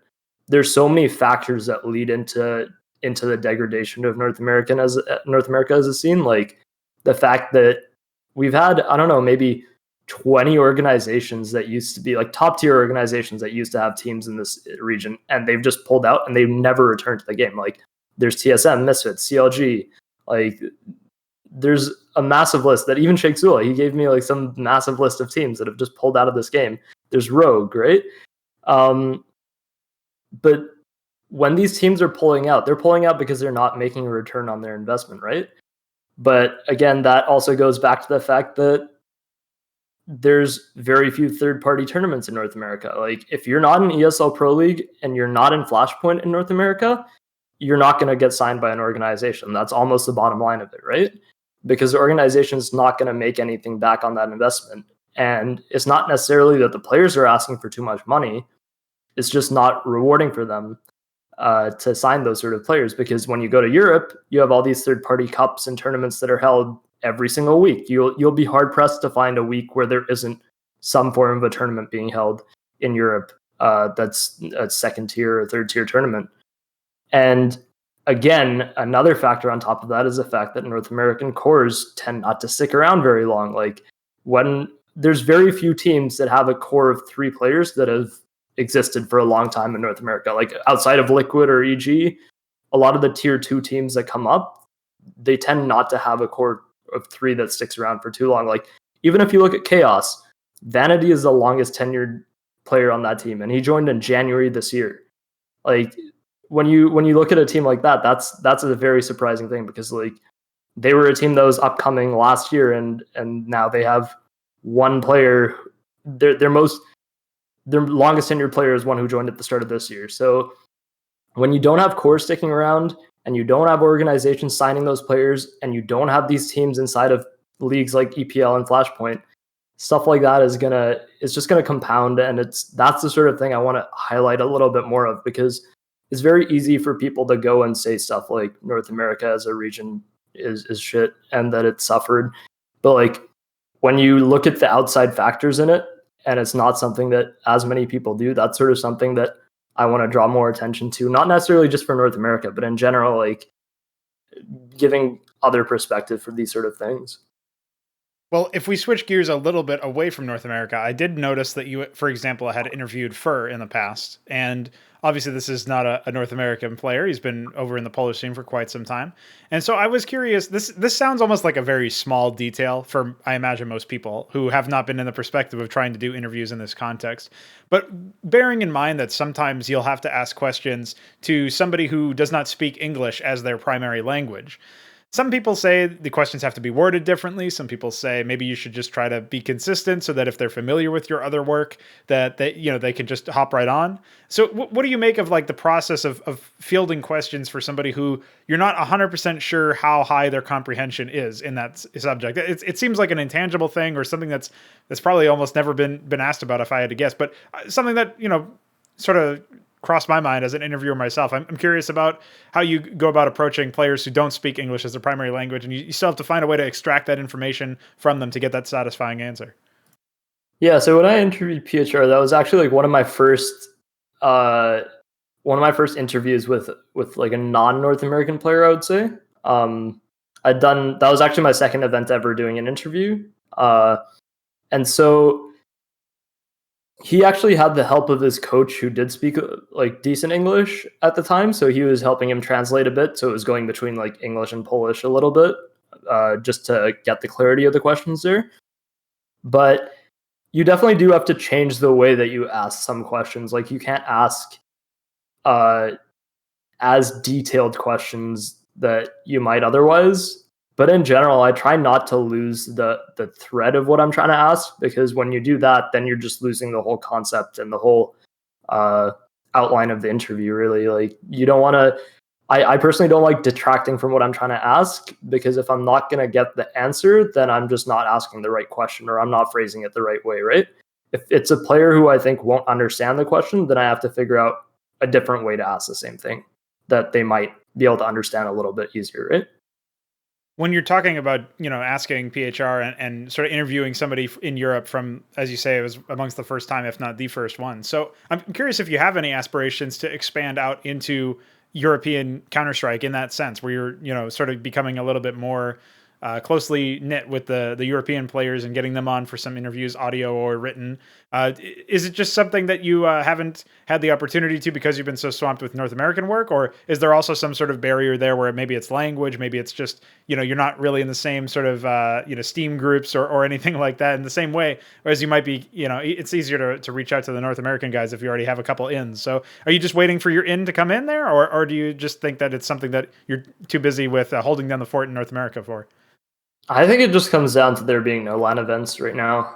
there's so many factors that lead into the degradation of North America as a scene. Like the fact that we've had, I don't know, maybe 20 organizations that used to be like top tier organizations that used to have teams in this region, and they've just pulled out and they've never returned to the game. Like there's TSM, Misfits, CLG, like there's a massive list that even Sheikh Zula, he gave me like some massive list of teams that have just pulled out of this game. There's Rogue, right? But when these teams are pulling out, they're pulling out because they're not making a return on their investment, right? But again, that also goes back to the fact that there's very few third-party tournaments in North America. Like if you're not in ESL Pro League and you're not in Flashpoint in North America, you're not going to get signed by an organization. That's almost the bottom line of it, right? Because the organization is not going to make anything back on that investment. And it's not necessarily that the players are asking for too much money. It's just not rewarding for them to sign those sort of players. Because when you go to Europe, you have all these third-party cups and tournaments that are held every single week. You'll be hard-pressed to find a week where there isn't some form of a tournament being held in Europe that's a second-tier or third-tier tournament. And again, another factor on top of that is the fact that North American cores tend not to stick around very long. Like when there's very few teams that have a core of 3 players that have existed for a long time in North America. Like outside of Liquid or EG, a lot of the tier 2 teams that come up, they tend not to have a core of 3 that sticks around for too long. Like even if you look at Chaos, Vanity is the longest tenured player on that team, and he joined in January this year. Like when you look at a team like that, that's a very surprising thing, because like they were a team that was upcoming last year, and now they have one player. Their longest tenured player is one who joined at the start of this year. So when you don't have core sticking around, and you don't have organizations signing those players, and you don't have these teams inside of leagues like EPL and Flashpoint, stuff like that it's just gonna compound, and that's the sort of thing I want to highlight a little bit more of, because it's very easy for people to go and say stuff like North America as a region is shit and that it suffered. But like when you look at the outside factors in it, and it's not something that as many people do, that's sort of something that I want to draw more attention to, not necessarily just for North America, but in general, like giving other perspective for these sort of things. Well, if we switch gears a little bit away from North America, I did notice that you, for example, had interviewed Fur in the past. And obviously this is not a North American player. He's been over in the Polish scene for quite some time. And so I was curious, this sounds almost like a very small detail for, I imagine, most people who have not been in the perspective of trying to do interviews in this context. But bearing in mind that sometimes you'll have to ask questions to somebody who does not speak English as their primary language, Some people say the questions have to be worded differently. Some people say maybe you should just try to be consistent so that if they're familiar with your other work, that they can just hop right on. So what do you make of like the process of fielding questions for somebody who you're not 100% sure how high their comprehension is in that subject? It seems like an intangible thing, or something that's probably almost never been asked about if I had to guess, but something that, sort of crossed my mind as an interviewer myself. I'm curious about how you go about approaching players who don't speak English as their primary language, and you still have to find a way to extract that information from them to get that satisfying answer. Yeah, so when I interviewed PHR, that was actually like one of my first interviews with like a non-North American player, I would say. That was actually my second event ever doing an interview. And so he actually had the help of his coach who did speak like decent English at the time. So he was helping him translate a bit. So it was going between like English and Polish a little bit, just to get the clarity of the questions there. But you definitely do have to change the way that you ask some questions. Like you can't ask as detailed questions that you might otherwise. But in general, I try not to lose the thread of what I'm trying to ask, because when you do that, then you're just losing the whole concept and the whole outline of the interview, really. Like you don't want to, I personally don't like detracting from what I'm trying to ask, because if I'm not going to get the answer, then I'm just not asking the right question, or I'm not phrasing it the right way, right? If it's a player who I think won't understand the question, then I have to figure out a different way to ask the same thing that they might be able to understand a little bit easier, right? When you're talking about, asking PHR and sort of interviewing somebody in Europe from, as you say, it was amongst the first time, if not the first one. So I'm curious if you have any aspirations to expand out into European Counter-Strike in that sense, where you're, sort of becoming a little bit more closely knit with the European players and getting them on for some interviews, audio or written. Is it just something that you haven't had the opportunity to because you've been so swamped with North American work, or is there also some sort of barrier there where maybe it's language, maybe it's just, you're not really in the same sort of, Steam groups or anything like that in the same way, whereas you might be, it's easier to reach out to the North American guys if you already have a couple ins. So are you just waiting for your in to come in there, or do you just think that it's something that you're too busy with holding down the fort in North America for? I think it just comes down to there being no LAN events right now.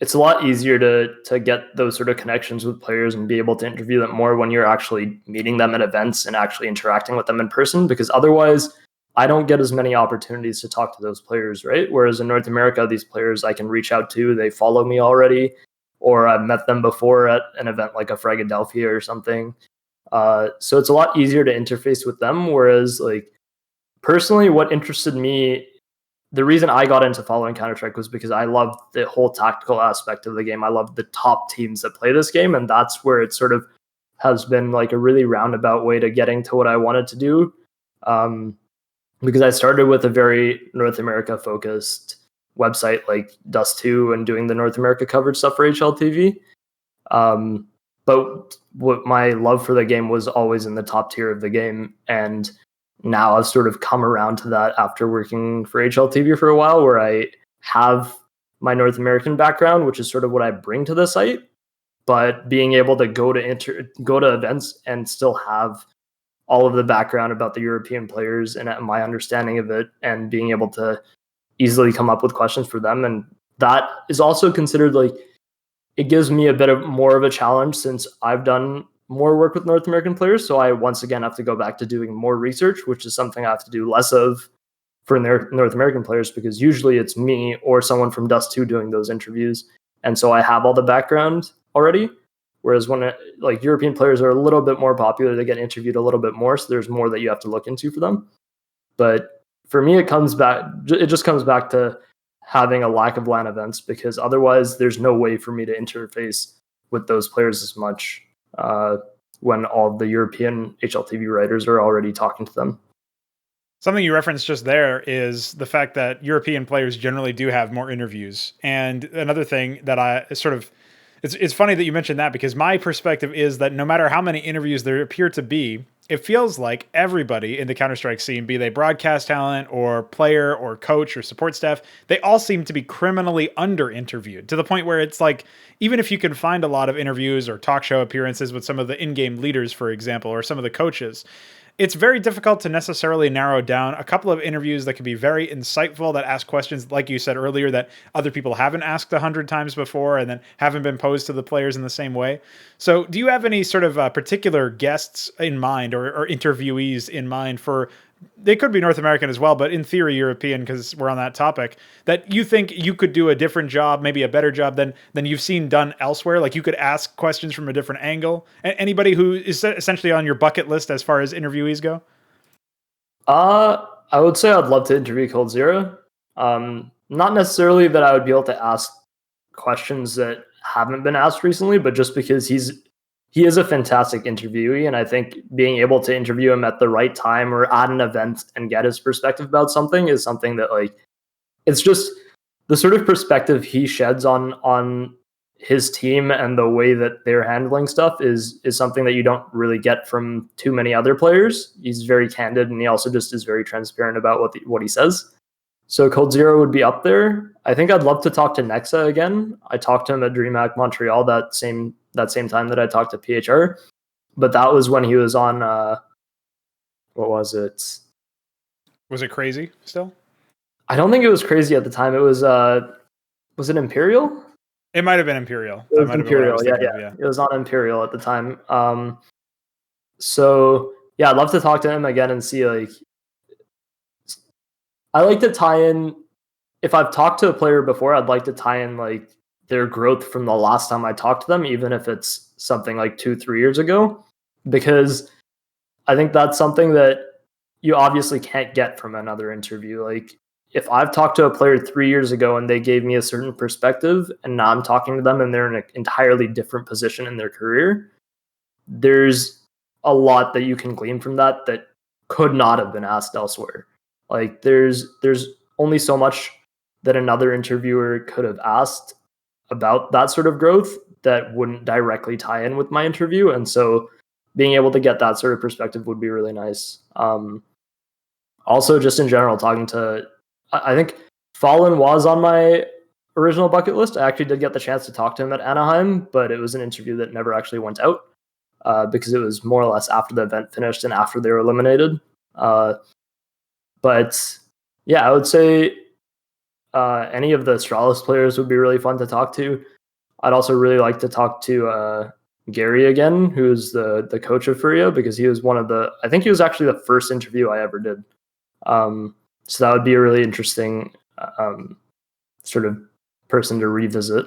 It's a lot easier to get those sort of connections with players and be able to interview them more when you're actually meeting them at events and actually interacting with them in person, because otherwise I don't get as many opportunities to talk to those players, right? Whereas in North America, these players I can reach out to, they follow me already, or I've met them before at an event like a Philadelphia or something. So it's a lot easier to interface with them. Whereas like personally, what interested me, the reason I got into following Counter-Strike was because I loved the whole tactical aspect of the game. I loved the top teams that play this game, and that's where it sort of has been like a really roundabout way to getting to what I wanted to do. Because I started with a very North America focused website like Dust2 and doing the North America coverage stuff for HLTV. But what my love for the game was always in the top tier of the game, and now I've sort of come around to that after working for HLTV for a while, where I have my North American background, which is sort of what I bring to the site, but being able to go to events and still have all of the background about the European players and my understanding of it, and being able to easily come up with questions for them. And that is also considered like, it gives me a bit of more of a challenge since I've done more work with North American players. So I once again have to go back to doing more research, which is something I have to do less of for North American players, because usually it's me or someone from Dust2 doing those interviews. And so I have all the background already. Whereas when like European players are a little bit more popular, they get interviewed a little bit more. So there's more that you have to look into for them. But for me, it just comes back to having a lack of LAN events, because otherwise there's no way for me to interface with those players as much when all the European HLTV writers are already talking to them. Something you referenced just there is the fact that European players generally do have more interviews. And another thing that I sort of, it's funny that you mentioned that, because my perspective is that no matter how many interviews there appear to be, it feels like everybody in the Counter-Strike scene, be they broadcast talent or player or coach or support staff, they all seem to be criminally under-interviewed, to the point where it's like, even if you can find a lot of interviews or talk show appearances with some of the in-game leaders, for example, or some of the coaches, it's very difficult to necessarily narrow down a couple of interviews that can be very insightful, that ask questions, like you said earlier, that other people haven't asked 100 times before and then haven't been posed to the players in the same way. So do you have any sort of particular guests in mind, or interviewees in mind for, they could be North American as well, but in theory European, because we're on that topic, that you think you could do a different job, maybe a better job than you've seen done elsewhere? Like you could ask questions from a different angle. Anybody who is essentially on your bucket list as far as interviewees go? I would say I'd love to interview Cold Zero. Not necessarily that I would be able to ask questions that haven't been asked recently, but just because he is a fantastic interviewee, and I think being able to interview him at the right time or at an event and get his perspective about something is something that, like, it's just the sort of perspective he sheds on his team and the way that they're handling stuff is something that you don't really get from too many other players. He's very candid, and he also just is very transparent about what he says. So Cold Zero would be up there. I think I'd love to talk to Nexa again. I talked to him at DreamHack Montreal that same time that I talked to PHR, but that was when he was on what was it? Was it Crazy still? I don't think it was Crazy at the time. It was it Imperial? It might have been Imperial. It was Imperial, yeah. It was on Imperial at the time. So yeah, I'd love to talk to him again and see, like, I like to tie in, if I've talked to a player before, I'd like to tie in like their growth from the last time I talked to them, even if it's something like 2-3 years ago, because I think that's something that you obviously can't get from another interview. Like, if I've talked to a player 3 years ago and they gave me a certain perspective, and now I'm talking to them and they're in an entirely different position in their career, there's a lot that you can glean from that could not have been asked elsewhere. Like, there's only so much that another interviewer could have asked about that sort of growth that wouldn't directly tie in with my interview. And so being able to get that sort of perspective would be really nice. Also, just in general, talking to, I think Fallen was on my original bucket list. I actually did get the chance to talk to him at Anaheim, but it was an interview that never actually went out because it was more or less after the event finished and after they were eliminated. But yeah, I would say any of the Astralis players would be really fun to talk to. I'd also really like to talk to Gary again, who's the coach of Furia, because he was I think he was actually the first interview I ever did. So that would be a really interesting sort of person to revisit.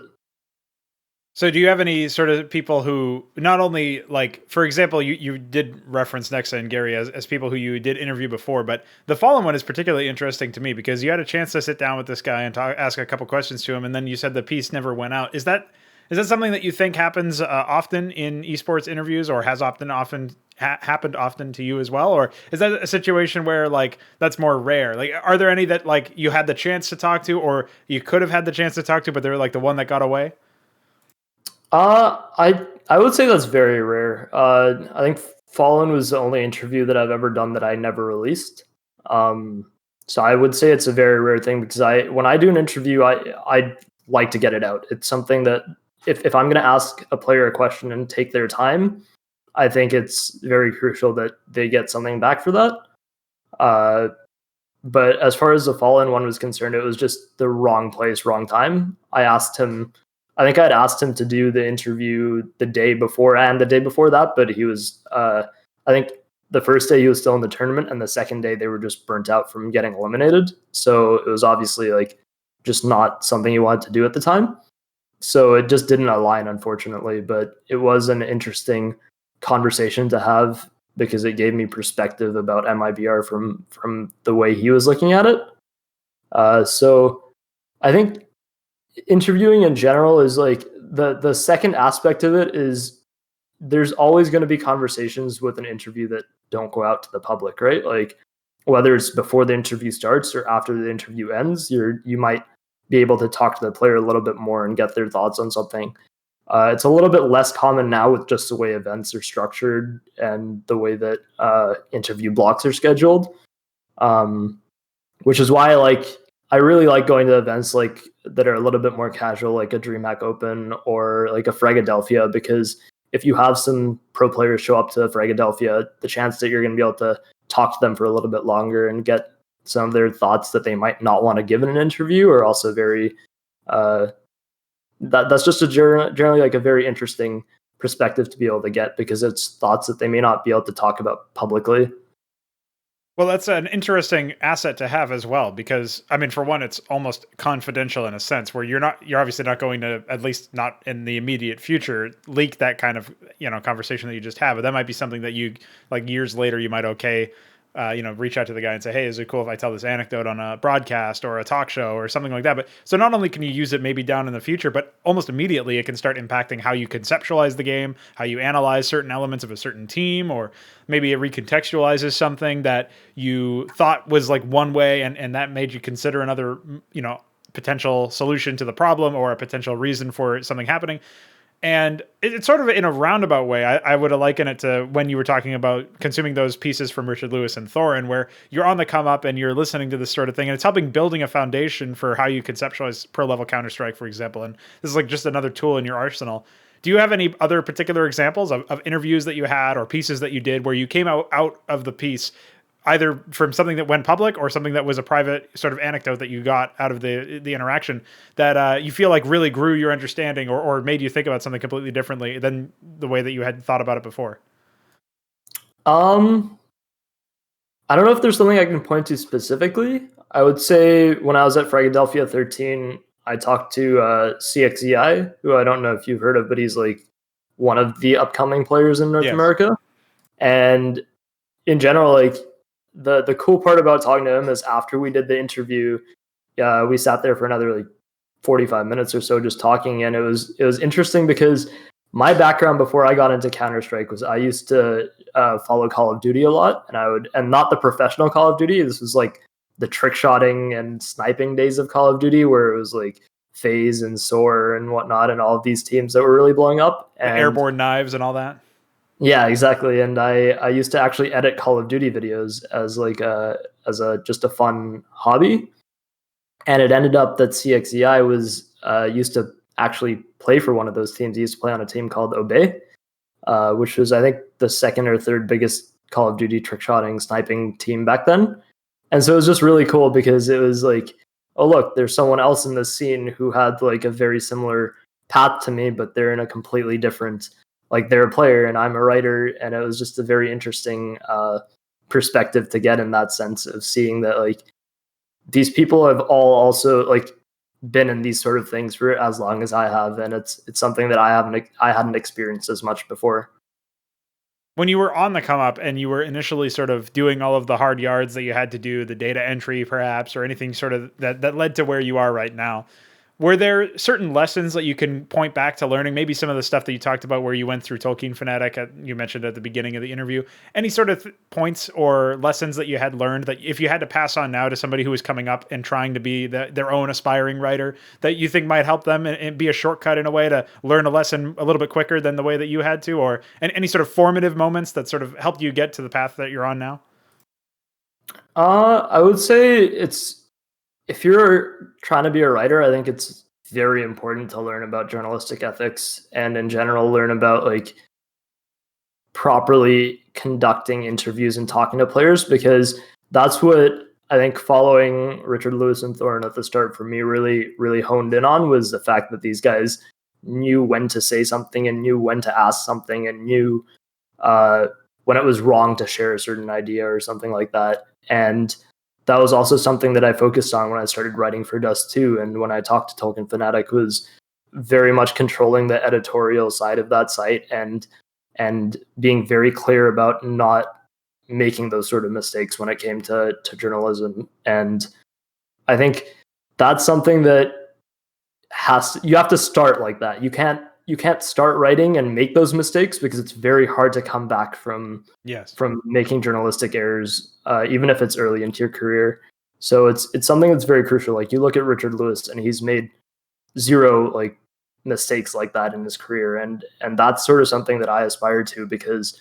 So do you have any sort of people who not only, like, for example, you did reference Nexa and Gary as people who you did interview before, but the Fallen one is particularly interesting to me because you had a chance to sit down with this guy and ask a couple questions to him, and then you said the piece never went out. Is that something that you think happens often in esports interviews, or has happened often to you as well? Or is that a situation where, like, that's more rare? Like, are there any that, like, you had the chance to talk to, or you could have had the chance to talk to, but they're like the one that got away? I would say that's very rare. I think Fallen was the only interview that I've ever done that I never released. So I would say it's a very rare thing, because when I do an interview, I like to get it out. It's something that if I'm going to ask a player a question and take their time, I think it's very crucial that they get something back for that. But as far as the Fallen one was concerned, it was just the wrong place, wrong time. I think I'd asked him to do the interview the day before and the day before that, but he was, I think the first day he was still in the tournament, and the second day they were just burnt out from getting eliminated. So it was obviously, like, just not something he wanted to do at the time. So it just didn't align, unfortunately, but it was an interesting conversation to have because it gave me perspective about MIBR from the way he was looking at it. So I think interviewing in general is, like, the second aspect of it is there's always going to be conversations with an interview that don't go out to the public, right? Like, whether it's before the interview starts or after the interview ends, you might be able to talk to the player a little bit more and get their thoughts on something. It's a little bit less common now with just the way events are structured and the way that interview blocks are scheduled, which is why I really like going to events like that are a little bit more casual, like a DreamHack Open or like a Philadelphia, because if you have some pro players show up to Philadelphia, the chance that you're going to be able to talk to them for a little bit longer and get some of their thoughts that they might not want to give in an interview are also very that's just generally like a very interesting perspective to be able to get, because it's thoughts that they may not be able to talk about publicly. Well, that's an interesting asset to have as well, because I mean, for one, it's almost confidential in a sense where you're obviously not going to, at least not in the immediate future, leak that kind of, conversation that you just have. But that might be something that you, like, years later, you might reach out to the guy and say, hey, is it cool if I tell this anecdote on a broadcast or a talk show or something like that? But so not only can you use it maybe down in the future, but almost immediately it can start impacting how you conceptualize the game, how you analyze certain elements of a certain team, or maybe it recontextualizes something that you thought was like one way and that made you consider another, potential solution to the problem or a potential reason for something happening. And it's sort of in a roundabout way. I would liken it to when you were talking about consuming those pieces from Richard Lewis and Thorin, where you're on the come up and you're listening to this sort of thing, and it's helping building a foundation for how you conceptualize pro level Counter-Strike, for example. And this is like just another tool in your arsenal. Do you have any other particular examples of interviews that you had or pieces that you did where you came out of the piece either from something that went public or something that was a private sort of anecdote that you got out of the interaction that you feel like really grew your understanding or made you think about something completely differently than the way that you had thought about it before? I don't know if there's something I can point to specifically. I would say when I was at Philadelphia 13, I talked to CXEI, who I don't know if you've heard of, but he's like one of the upcoming players in North America. And in general, like the cool part about talking to him is after we did the interview, we sat there for another like 45 minutes or so just talking, and it was interesting because my background before I got into Counter-Strike was I used to follow Call of Duty a lot, and not the professional Call of Duty. This was like the trick shotting and sniping days of Call of Duty, where it was like FaZe and SOAR and whatnot, and all of these teams that were really blowing up. And the airborne knives and all that. Yeah, exactly. And I used to actually edit Call of Duty videos as like just a fun hobby. And it ended up that CXEI was used to actually play for one of those teams. He used to play on a team called Obey, which was, I think, the second or third biggest Call of Duty trick-shotting sniping team back then. And so it was just really cool because it was like, oh, look, there's someone else in this scene who had like a very similar path to me, but they're in a completely different, like they're a player and I'm a writer. And it was just a very interesting perspective to get in that sense of seeing that like these people have all also like been in these sort of things for as long as I have. And it's something that I hadn't experienced as much before. When you were on the come up and you were initially sort of doing all of the hard yards that you had to do, the data entry perhaps, or anything sort of that led to where you are right now, were there certain lessons that you can point back to learning? Maybe some of the stuff that you talked about where you went through Tolkien Fanatic, you mentioned at the beginning of the interview. Any sort of points or lessons that you had learned that if you had to pass on now to somebody who was coming up and trying to be their own aspiring writer, that you think might help them and be a shortcut in a way to learn a lesson a little bit quicker than the way that you had to? Or any sort of formative moments that sort of helped you get to the path that you're on now? I would say if you're trying to be a writer, I think it's very important to learn about journalistic ethics and in general learn about like properly conducting interviews and talking to players, because that's what I think following Richard Lewis and Thorin at the start for me really, really honed in on, was the fact that these guys knew when to say something and knew when to ask something and knew when it was wrong to share a certain idea or something like that. And that was also something that I focused on when I started writing for Dust 2. And when I talked to Tolkien Fanatic, was very much controlling the editorial side of that site and being very clear about not making those sort of mistakes when it came to journalism. And I think that's something that you have to start like that. You can't start writing and make those mistakes, because it's very hard to come back from making journalistic errors, even if it's early into your career. So it's something that's very crucial. Like you look at Richard Lewis and he's made zero like mistakes like that in his career. And that's sort of something that I aspire to, because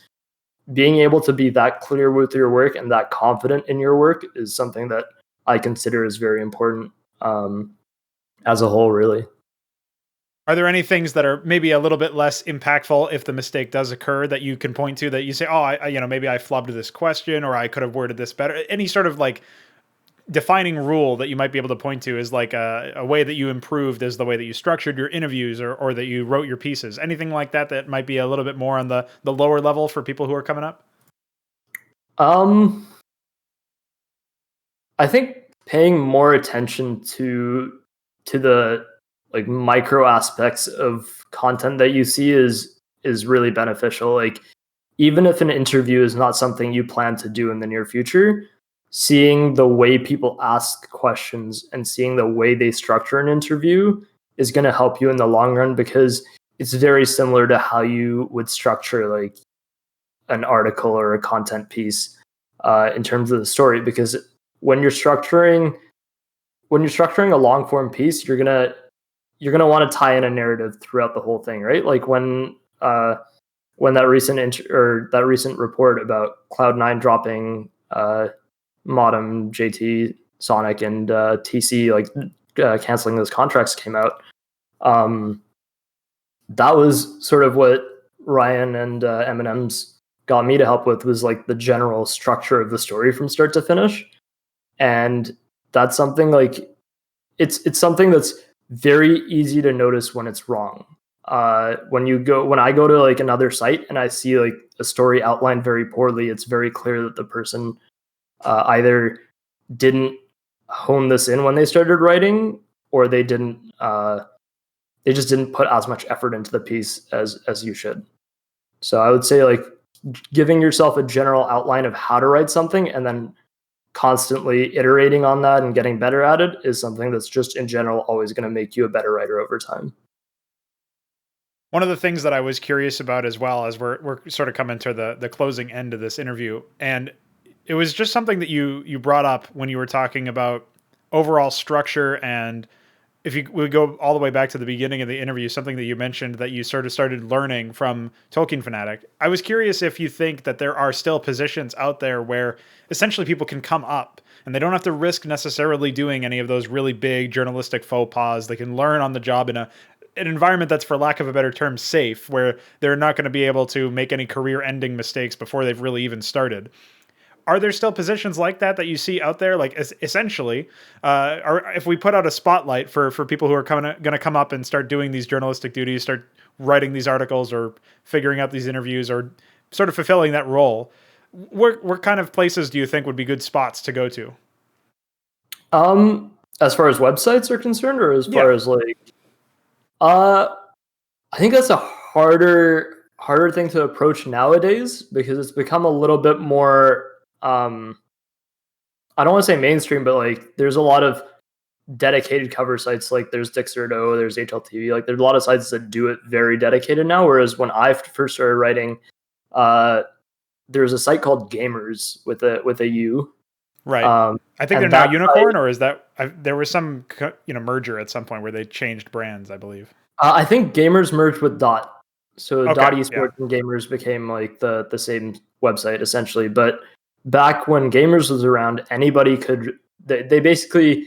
being able to be that clear with your work and that confident in your work is something that I consider is very important as a whole, really. Are there any things that are maybe a little bit less impactful if the mistake does occur that you can point to, that you say, oh, maybe I flubbed this question, or I could have worded this better? Any sort of like defining rule that you might be able to point to is like a way that you improved is the way that you structured your interviews, or that you wrote your pieces. Anything like that that might be a little bit more on the lower level for people who are coming up? I think paying more attention to the like micro aspects of content that you see is really beneficial. Like, even if an interview is not something you plan to do in the near future, seeing the way people ask questions and seeing the way they structure an interview is going to help you in the long run, because it's very similar to how you would structure like an article or a content piece in terms of the story. Because when you're structuring a long form piece, you're gonna want to tie in a narrative throughout the whole thing, right? Like when that recent report about Cloud9 dropping Modem, JT, Sonic, and TC, like canceling those contracts came out. That was sort of what Ryan and Eminem's got me to help with, was like the general structure of the story from start to finish. And that's something like it's something that's very easy to notice when it's wrong. When I go to like another site and I see like a story outlined very poorly, it's very clear that the person either didn't hone this in when they started writing, or they just didn't put as much effort into the piece as you should. So I would say like giving yourself a general outline of how to write something and then constantly iterating on that and getting better at it is something that's just in general always going to make you a better writer over time. One of the things that I was curious about as well, as we're sort of coming to the closing end of this interview, and it was just something that you brought up when you were talking about overall structure. And if you would go all the way back to the beginning of the interview, something that you mentioned that you sort of started learning from Tolkien Fanatic. I was curious if you think that there are still positions out there where essentially people can come up and they don't have to risk necessarily doing any of those really big journalistic faux pas. They can learn on the job in an environment that's, for lack of a better term, safe, where they're not going to be able to make any career-ending mistakes before they've really even started. Are there still positions like that you see out there? Like, essentially, or if we put out a spotlight for people who are going to come up and start doing these journalistic duties, start writing these articles or figuring out these interviews or sort of fulfilling that role, what kind of places do you think would be good spots to go to? As far as websites are concerned, or as far as like, I think that's a harder thing to approach nowadays, because it's become a little bit more, I don't want to say mainstream, but like there's a lot of dedicated cover sites. Like there's Dixerdo, there's HLTV, like there's a lot of sites that do it very dedicated now. Whereas when I first started writing, there's a site called Gamers with a U. Right. I think they're now Unicorn, or is that there was some merger at some point where they changed brands, I believe. I think Gamers merged with Dot. So Okay, Dot Esports and Gamers became like the same website essentially. But back when Gamers was around, anybody could, they basically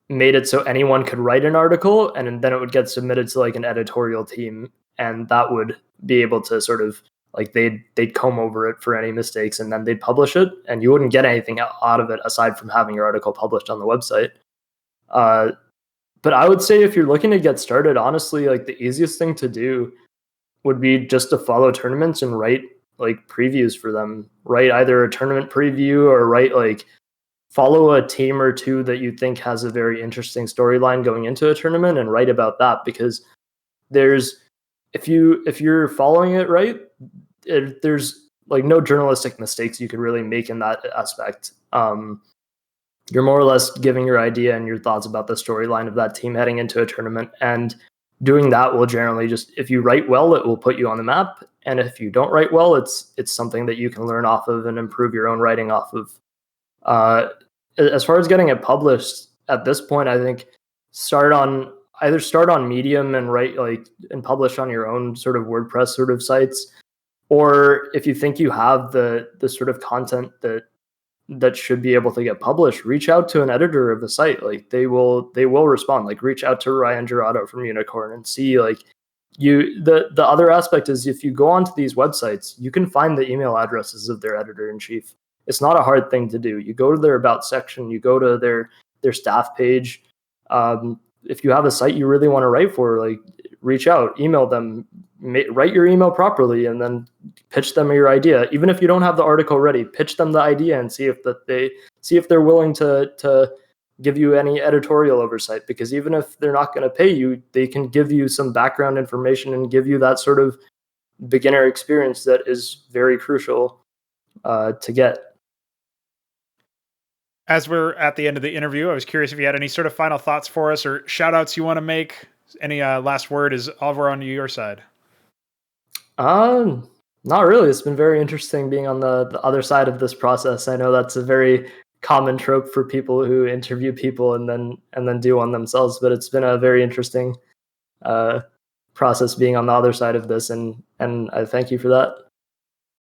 made it so anyone could write an article, and then it would get submitted to like an editorial team, and that would be able to sort of like they'd comb over it for any mistakes, and then they'd publish it, and you wouldn't get anything out of it aside from having your article published on the website. But I would say if you're looking to get started, honestly, like the easiest thing to do would be just to follow tournaments and write like previews for them. Write either a tournament preview, or follow a team or two that you think has a very interesting storyline going into a tournament and write about that. Because if you're following it right, there's like no journalistic mistakes you could really make in that aspect. You're more or less giving your idea and your thoughts about the storyline of that team heading into a tournament, and doing that will generally just, if you write well, it will put you on the map. And if you don't write well, it's something that you can learn off of and improve your own writing off of. As far as getting it published at this point, I think start on Medium and write and publish on your own sort of WordPress sort of sites. Or if you think you have the sort of content that that should be able to get published, reach out to an editor of the site. Like they will respond. Like reach out to Ryan Gerardo from Unicorn and see like the other aspect is if you go onto these websites, you can find the email addresses of their editor in chief. It's not a hard thing to do. You go to their about section, you go to their staff page. If you have a site you really want to write for, like reach out, email them, write your email properly, and then pitch them your idea. Even if you don't have the article ready, pitch them the idea and see if they're willing to give you any editorial oversight. Because even if they're not going to pay you, they can give you some background information and give you that sort of beginner experience that is very crucial to get. As we're at the end of the interview, I was curious if you had any sort of final thoughts for us or shout outs you want to make. Any last word is over on your side. Not really. It's been very interesting being on the other side of this process. I know that's a very common trope for people who interview people and then do one themselves, but it's been a very interesting process being on the other side of this, and I thank you for that.